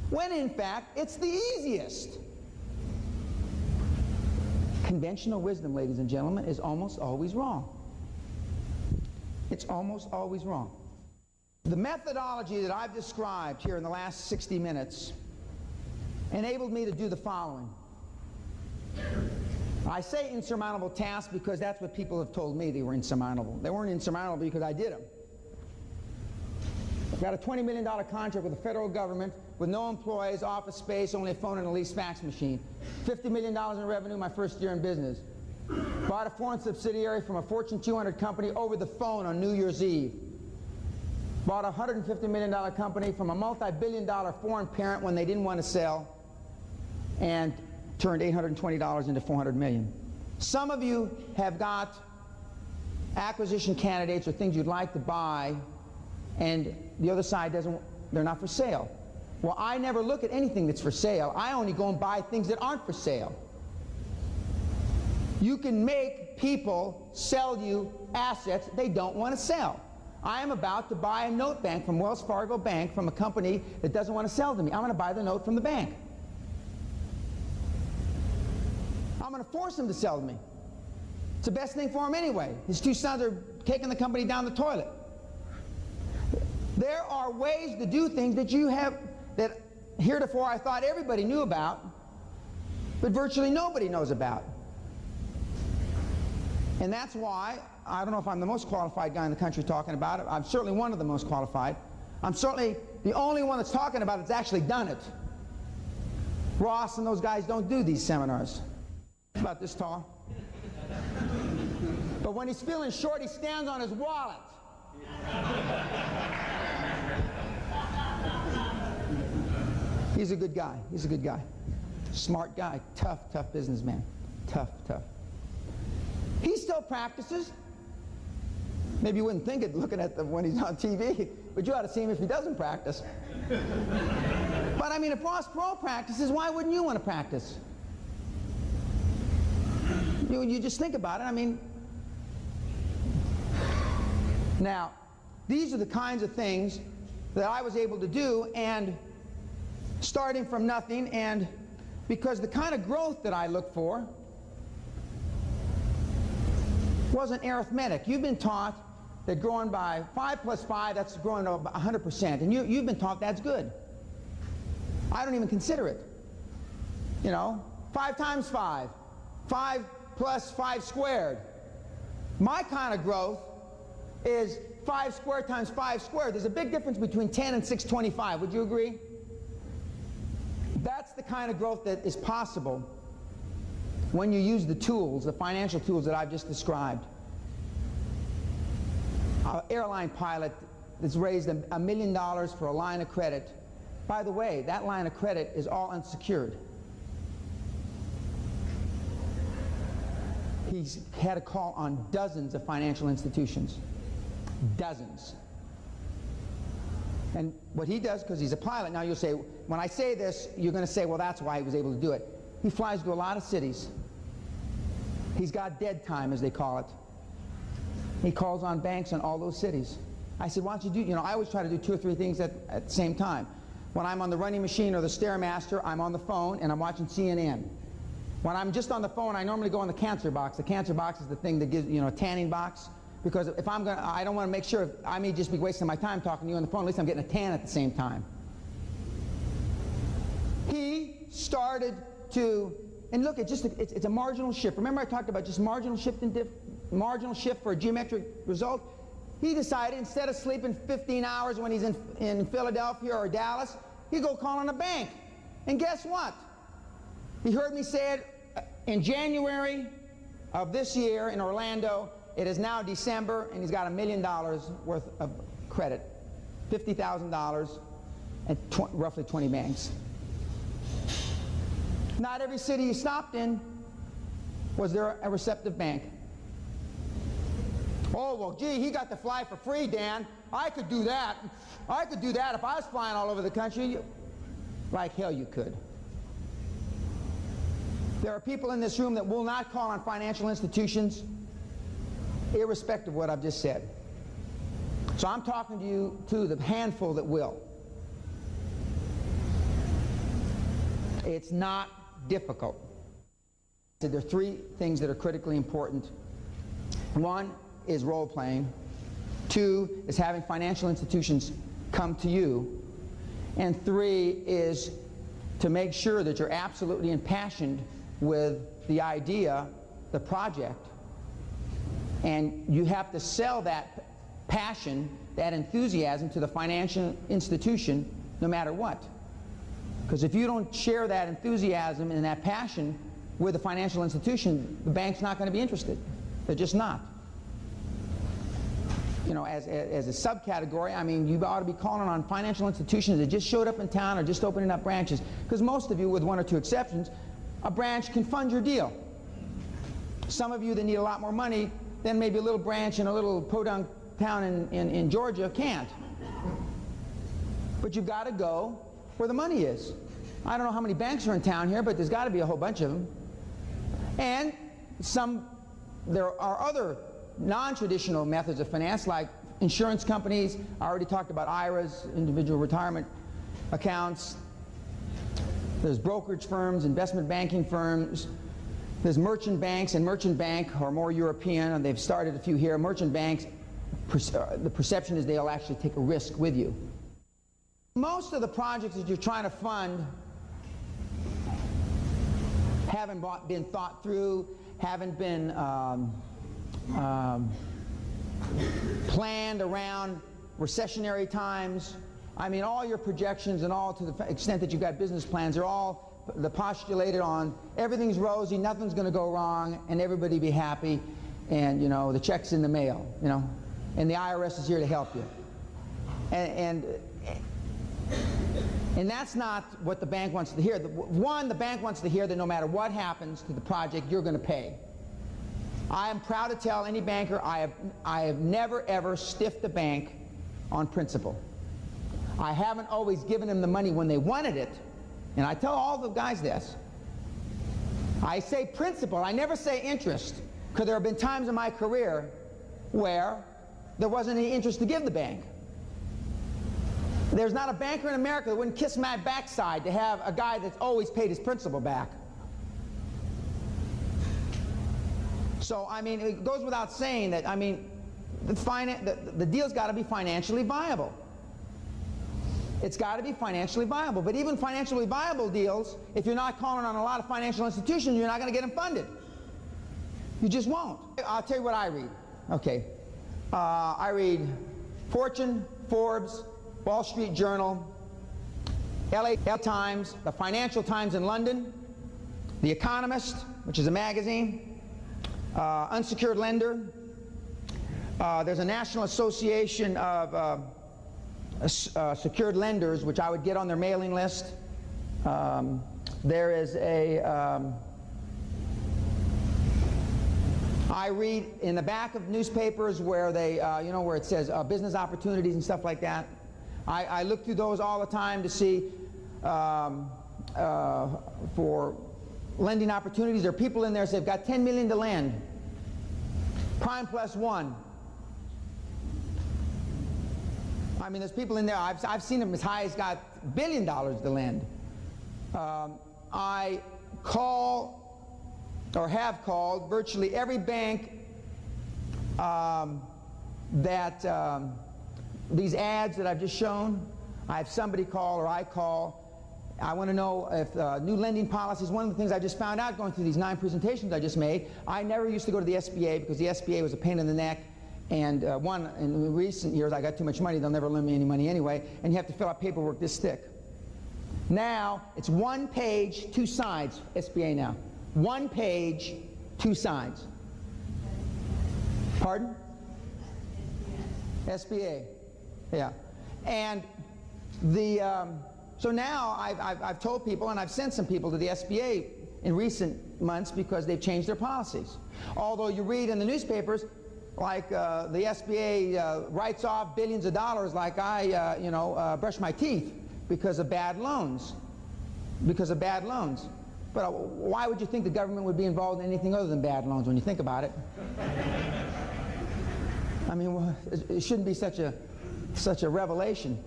[SPEAKER 1] when in fact it's the easiest. Conventional wisdom, ladies and gentlemen, is almost always wrong. It's almost always wrong. The methodology that I've described here in the last 60 minutes enabled me to do the following. I say insurmountable tasks because that's what people have told me they were insurmountable. They weren't insurmountable because I did them. I've got a $20 million contract with the federal government with no employees, office space, only a phone and a leased fax machine. $50 million in revenue my first year in business. Bought a foreign subsidiary from a Fortune 200 company over the phone on New Year's Eve. Bought a $150 million company from a multi-billion-dollar foreign parent when they didn't want to sell, and turned $820 into $400 million. Some of you have got acquisition candidates or things you'd like to buy, and the other side doesn't, they're not for sale. Well, I never look at anything that's for sale. I only go and buy things that aren't for sale. You can make people sell you assets they don't want to sell. I am about to buy a note bank from Wells Fargo Bank from a company that doesn't want to sell to me. I'm going to buy the note from the bank. I'm going to force him to sell to me. It's the best thing for him anyway. His two sons are taking the company down the toilet. There are ways to do things that you have, that heretofore I thought everybody knew about, but virtually nobody knows about. And that's why, I don't know if I'm the most qualified guy in the country talking about it. I'm certainly one of the most qualified. I'm certainly the only one that's talking about it that's actually done it. Ross and those guys don't do these seminars. About this tall. But when he's feeling short, he stands on his wallet. He's a good guy. He's a good guy. Smart guy. Tough, tough businessman. Tough, tough. He still practices. Maybe you wouldn't think it looking at when he's on TV, but you ought to see him if he doesn't practice. But I mean, if Ross Perot practices, why wouldn't you want to practice? You just think about it. I mean, now, these are the kinds of things that I was able to do, and starting from nothing, and because the kind of growth that I look for wasn't arithmetic. You've been taught that growing by 5 plus 5, that's growing to 100%, and you've been taught that's good. I don't even consider it. You know, 5 times 5, 5 plus 5 squared. My kind of growth is 5 squared times 5 squared. There's a big difference between 10 and 625. Would you agree? That's the kind of growth that is possible when you use the tools, the financial tools that I've just described. An airline pilot that's raised $1 million for a line of credit. By the way, that line of credit is all unsecured. He's had a call on dozens of financial institutions. Dozens. And what he does, because he's a pilot, now you'll say, when I say this, you're going to say, well, that's why he was able to do it. He flies to a lot of cities. He's got dead time, as they call it. He calls on banks in all those cities. I said, why don't you do, I always try to do 2 or 3 things at the same time. When I'm on the running machine or the Stairmaster, I'm on the phone and I'm watching CNN. When I'm just on the phone, I normally go on the cancer box. The cancer box is the thing that gives, a tanning box. Because if I don't want to make sure, I may just be wasting my time talking to you on the phone, at least I'm getting a tan at the same time. He started to, and look, it's a marginal shift. Remember I talked about just marginal shift for a geometric result? He decided instead of sleeping 15 hours when he's in Philadelphia or Dallas, he'd go call on a bank. And guess what? He heard me say it in January of this year in Orlando. It is now December, and he's got $1 million worth of credit, $50,000 at roughly 20 banks. Not every city he stopped in was there a receptive bank. Oh, well, gee, he got to fly for free, Dan. I could do that. I could do that if I was flying all over the country. Like hell you could. There are people in this room that will not call on financial institutions irrespective of what I've just said. So I'm talking to you, to the handful that will. It's not difficult. So there are 3 things that are critically important. 1 is role-playing. 2 is having financial institutions come to you. And 3 is to make sure that you're absolutely impassioned with the idea, the project, and you have to sell that passion, that enthusiasm to the financial institution no matter what. Because if you don't share that enthusiasm and that passion with the financial institution, the bank's not going to be interested. They're just not. As a subcategory, I mean, you ought to be calling on financial institutions that just showed up in town or just opening up branches. Because most of you, with 1 or 2 exceptions, a branch can fund your deal. Some of you that need a lot more money, then maybe a little branch in a little podunk town in Georgia can't. But you've got to go where the money is. I don't know how many banks are in town here, but there's got to be a whole bunch of them. And there are other non-traditional methods of finance, like insurance companies. I already talked about IRAs, individual retirement accounts. There's brokerage firms, investment banking firms. There's merchant banks, and merchant bank are more European, and they've started a few here. Merchant banks the perception is they'll actually take a risk with you. Most of the projects that you're trying to fund haven't been thought through, haven't been planned around recessionary times. I mean, all your projections and all, to the extent that you've got business plans, are all postulated on everything's rosy, nothing's going to go wrong, and everybody be happy, and, you know, the check's in the mail, you know, and the IRS is here to help you. And that's not what the bank wants to hear. One, the bank wants to hear that no matter what happens to the project, you're going to pay. I am proud to tell any banker I have never, ever stiffed a bank on principle. I haven't always given them the money when they wanted it, and I tell all the guys this. I say principle, I never say interest, because there have been times in my career where there wasn't any interest to give the bank. There's not a banker in America that wouldn't kiss my backside to have a guy that's always paid his principal back. So, I mean, it goes without saying that, I mean, the deal's got to be financially viable. It's got to be financially viable. But even financially viable deals, if you're not calling on a lot of financial institutions, you're not going to get them funded. You just won't. I'll tell you what I read. Okay. I read Fortune, Forbes, Wall Street Journal, LA Times, the Financial Times in London, The Economist, which is a magazine, Unsecured Lender. There's a National Association of Secured Lenders, which I would get on their mailing list. There is a I read in the back of newspapers where they, you know, where it says business opportunities and stuff like that. I look through those all the time to see for lending opportunities. There are people in there that say they've got $10 million to lend. Prime plus one. I mean, there's people in there, I've seen them as high as got $1 billion to lend. I call, or have called, virtually every bank these ads that I've just shown. I have somebody call, or I call. I want to know if new lending policies. One of the things I just found out going through these 9 presentations I just made, I never used to go to the SBA because the SBA was a pain in the neck. And in recent years, I got too much money, they'll never lend me any money anyway, and you have to fill out paperwork this thick. Now, it's 1 page, 2 sides, SBA now. 1 page, 2 sides. Pardon? SBA. Yeah. And so now I've told people, and I've sent some people to the SBA in recent months because they've changed their policies. Although you read in the newspapers, like the SBA writes off billions of dollars like I, brush my teeth because of bad loans. Because of bad loans. But why would you think the government would be involved in anything other than bad loans when you think about it? I mean, well, it shouldn't be such a revelation.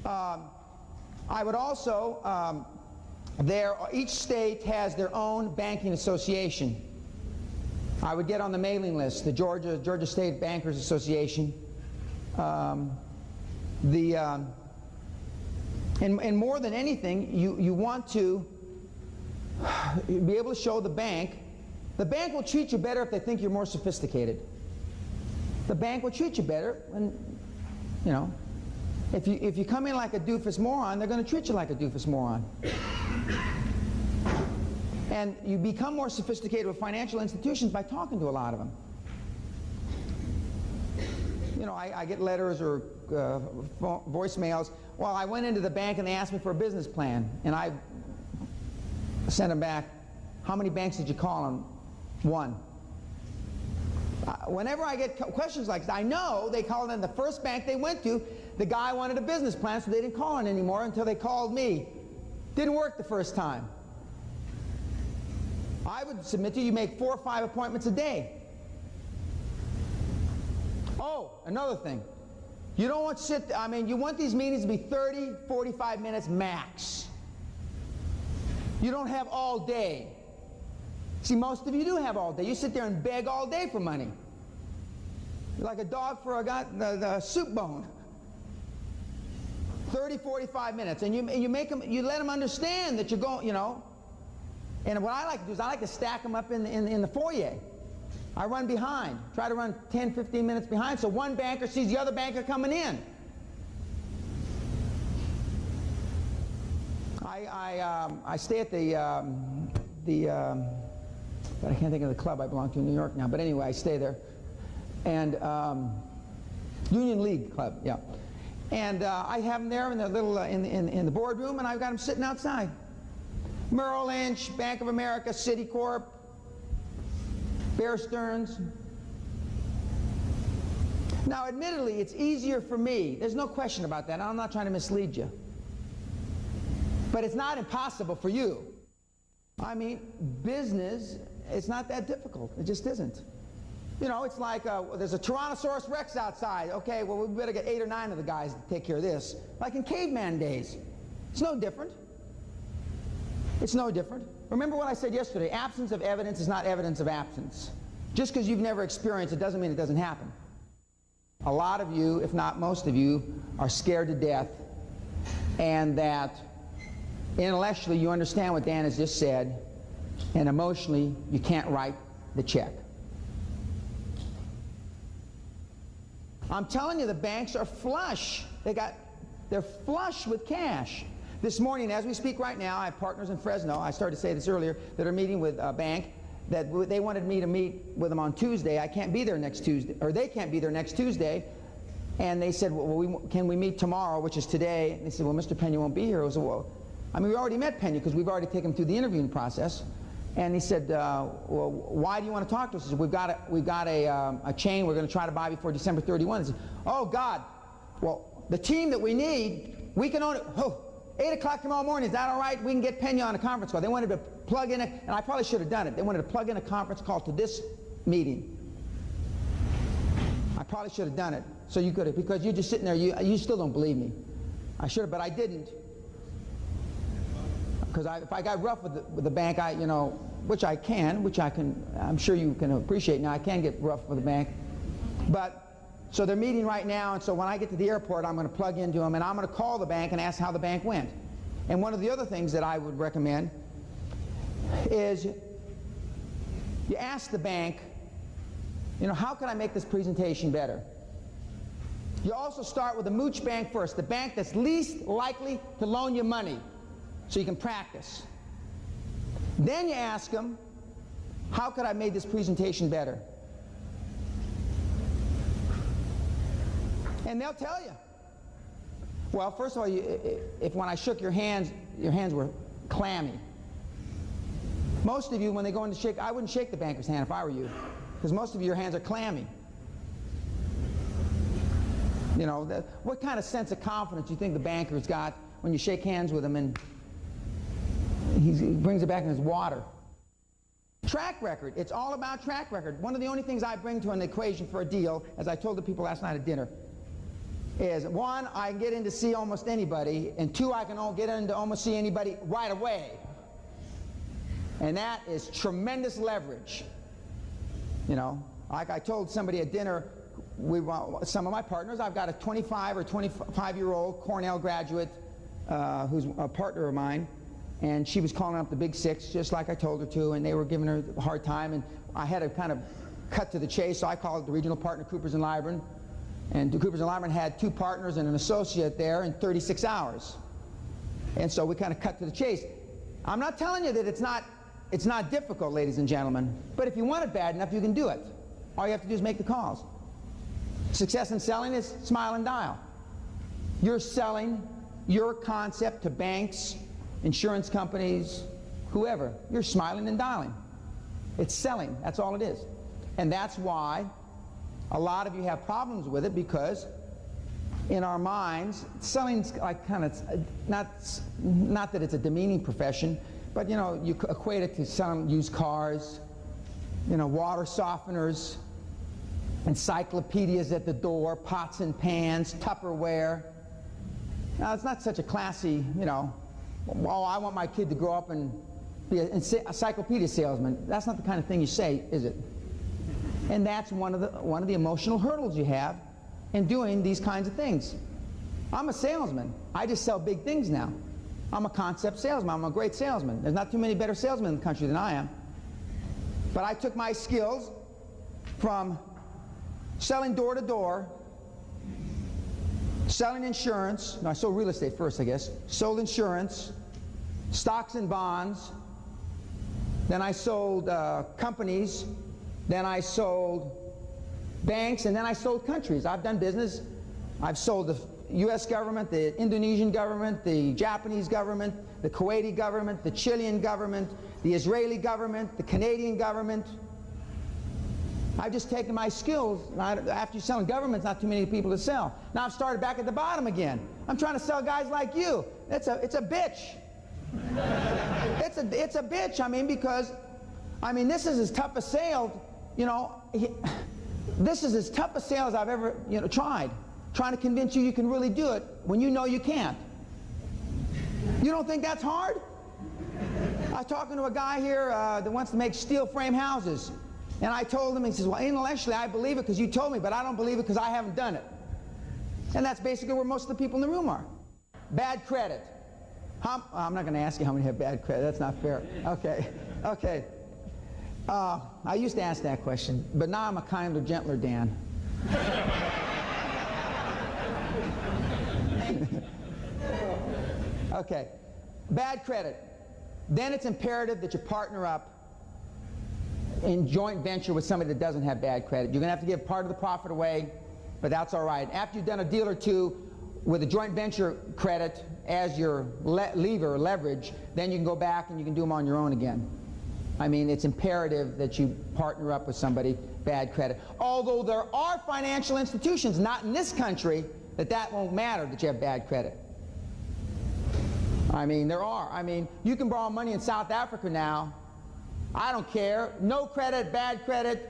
[SPEAKER 1] I would also, each state has their own banking association. I would get on the mailing list, the Georgia State Bankers Association. And more than anything, you want to be able to show the bank will treat you better if they think you're more sophisticated. The bank will treat you better when, you know, if you come in like a doofus moron, they're going to treat you like a doofus moron. And you become more sophisticated with financial institutions by talking to a lot of them. You know, I get letters or voicemails. Well, I went into the bank and they asked me for a business plan, and I sent them back, how many banks did you call on? 1. Whenever I get questions like this, I know they called in the first bank they went to, the guy wanted a business plan, so they didn't call in anymore until they called me. Didn't work the first time. I would submit to you, make 4 or 5 appointments a day. Oh, another thing. You don't want to sit, I mean, you want these meetings to be 30, 45 minutes max. You don't have all day. See, most of you do have all day. You sit there and beg all day for money. Like a dog for the soup bone. 30, 45 minutes, and you let them understand that you're going, you know. And what I like to do is I like to stack them up in the foyer. I run behind, try to run 10, 15 minutes behind, so one banker sees the other banker coming in. I stay at but I can't think of the club I belong to in New York now, but anyway, I stay there. And Union League Club, yeah. And I have them there in the little in the boardroom, and I've got them sitting outside. Merrill Lynch, Bank of America, Citicorp, Bear Stearns. Now, admittedly, it's easier for me. There's no question about that. I'm not trying to mislead you. But it's not impossible for you. I mean, business, it's not that difficult. It just isn't. You know, it's like there's a Tyrannosaurus Rex outside. Okay, well, we better get 8 or 9 of the guys to take care of this. Like in caveman days. It's no different. It's no different. Remember what I said yesterday, absence of evidence is not evidence of absence. Just because you've never experienced it doesn't mean it doesn't happen. A lot of you, if not most of you, are scared to death, and that intellectually you understand what Dan has just said, and emotionally you can't write the check. I'm telling you, the banks are flush. They're flush with cash. This morning, as we speak right now, I have partners in Fresno, I started to say this earlier, that are meeting with a bank that they wanted me to meet with them on Tuesday. I can't be there next Tuesday, or they can't be there next Tuesday. And they said, well, can we meet tomorrow, which is today? And they said, well, Mr. Pena won't be here. I said, well, I mean, we already met Pena because we've already taken him through the interviewing process. And he said, well, why do you want to talk to us? He said, we've got a chain we're going to try to buy before December 31. He said, oh, God, well, the team that we need, we can own it. Oh, 8 o'clock tomorrow morning, is that all right? We can get Pena on a conference call. They wanted to plug in and I probably should have done it. They wanted to plug in a conference call to this meeting. I probably should have done it. So you could have, because you're just sitting there, you still don't believe me. I should have, but I didn't. Because if I got rough with the bank, you know, which I can, I'm sure you can appreciate now, I can get rough with the bank. But, so they're meeting right now, and so when I get to the airport, I'm going to plug into them, and I'm going to call the bank and ask how the bank went. And one of the other things that I would recommend is you ask the bank, you know, how can I make this presentation better? You also start with the mooch bank first, the bank that's least likely to loan you money, so you can practice. Then you ask them, how could I make this presentation better? And they'll tell you. Well, first of all, if when I shook your hands were clammy. Most of you, when they go in to shake, I wouldn't shake the banker's hand if I were you, because most of your hands are clammy. You know, what kind of sense of confidence do you think the banker's got when you shake hands with him and he brings it back in his water? Track record. It's all about track record. One of the only things I bring to an equation for a deal, as I told the people last night at dinner, is 1, I can get in to see almost anybody, and 2, I can get in to almost see anybody right away. And that is tremendous leverage. You know, like I told somebody at dinner, some of my partners, I've got a 25 or 25-year-old Cornell graduate who's a partner of mine, and she was calling up the big 6, just like I told her to, and they were giving her a hard time, and I had to kind of cut to the chase, so I called the regional partner, Coopers & Lybrand, and Coopers & Lybrand had 2 partners and an associate there in 36 hours. And so we kind of cut to the chase. I'm not telling you that it's not difficult, ladies and gentlemen, but if you want it bad enough, you can do it. All you have to do is make the calls. Success in selling is smile and dial. You're selling your concept to banks, insurance companies, whoever. You're smiling and dialing. It's selling. That's all it is. And that's why a lot of you have problems with it, because in our minds, selling's like kind of, not that it's a demeaning profession, but you know, you equate it to selling used cars, you know, water softeners, encyclopedias at the door, pots and pans, Tupperware. Now, it's not such a classy, you know, oh, I want my kid to grow up and be an encyclopedia salesman. That's not the kind of thing you say, is it? And that's one of the emotional hurdles you have in doing these kinds of things. I'm a salesman. I just sell big things now. I'm a concept salesman. I'm a great salesman. There's not too many better salesmen in the country than I am. But I took my skills from selling door to door, selling insurance. No, I sold real estate first, I guess. Sold insurance, stocks and bonds. Then I sold companies. Then I sold banks, and then I sold countries. I've done business. I've sold the U.S. government, the Indonesian government, the Japanese government, the Kuwaiti government, the Chilean government, the Israeli government, the Canadian government. I've just taken my skills. After you're selling governments, not too many people to sell. Now I've started back at the bottom again. I'm trying to sell guys like you. It's a bitch. It's a bitch. I mean, because this is as tough a sale. This is as tough a sale as I've ever tried. Trying to convince you can really do it when you know you can't. You don't think that's hard? I was talking to a guy here that wants to make steel frame houses. And I told him, he says, well, intellectually I believe it because you told me, but I don't believe it because I haven't done it. And that's basically where most of the people in the room are. Bad credit. I'm not going to ask you how many have bad credit. That's not fair. Okay. Okay. I used to ask that question, but now I'm a kinder, gentler Dan. Okay. Bad credit. Then it's imperative that you partner up in joint venture with somebody that doesn't have bad credit. You're going to have to give part of the profit away, but that's all right. After you've done a deal or two with a joint venture credit as your lever or leverage, then you can go back and you can do them on your own again. It's imperative that you partner up with somebody, bad credit. Although there are financial institutions, not in this country, that won't matter that you have bad credit. There are. You can borrow money in South Africa now. I don't care. No credit, bad credit.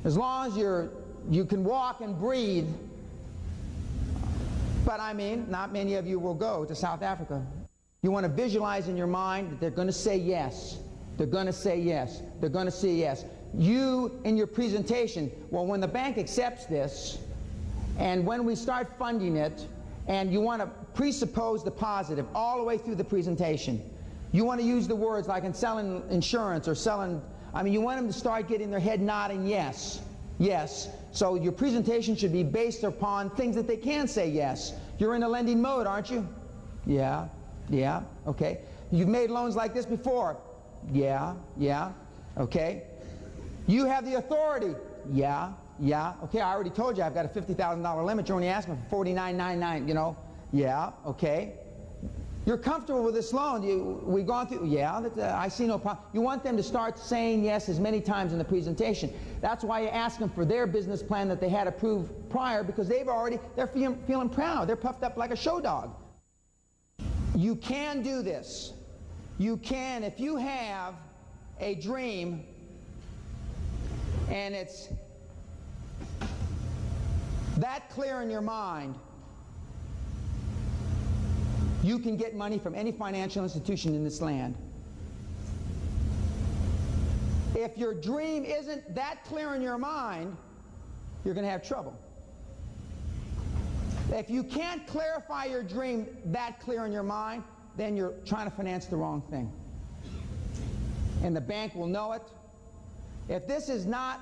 [SPEAKER 1] As long as you can walk and breathe. But not many of you will go to South Africa. You want to visualize in your mind that they're going to say yes. They're going to say yes. They're going to say yes. You, in your presentation, well, when the bank accepts this, and when we start funding it, and you want to presuppose the positive all the way through the presentation. You want to use the words like in selling insurance or selling, you want them to start getting their head nodding yes, yes. So your presentation should be based upon things that they can say yes. You're in a lending mode, aren't you? Yeah, yeah, okay. You've made loans like this before. Yeah, yeah, okay. You have the authority. Yeah, yeah, okay. I already told you I've got a $50,000 limit. You're only asking for $49.99, Yeah, okay. You're comfortable with this loan. We've gone through, yeah, I see no problem. You want them to start saying yes as many times in the presentation. That's why you ask them for their business plan that they had approved prior, because they're feeling proud. They're puffed up like a show dog. You can do this. You can, if you have a dream and it's that clear in your mind, you can get money from any financial institution in this land. If your dream isn't that clear in your mind, you're going to have trouble. If you can't clarify your dream that clear in your mind, then you're trying to finance the wrong thing. And the bank will know it. If this is not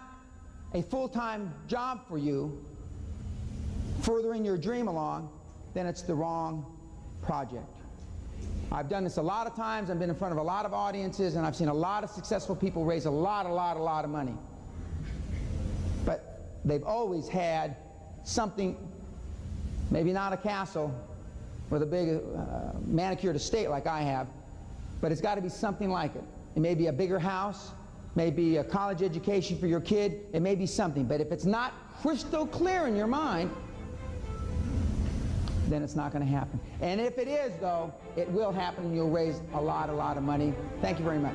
[SPEAKER 1] a full-time job for you, furthering your dream along, then it's the wrong project. I've done this a lot of times. I've been in front of a lot of audiences, and I've seen a lot of successful people raise a lot of money. But they've always had something, maybe not a castle with a big manicured estate like I have, but it's got to be something like it. It may be a bigger house, maybe a college education for your kid, it may be something. But if it's not crystal clear in your mind, then it's not going to happen. And if it is, though, it will happen and you'll raise a lot of money. Thank you very much.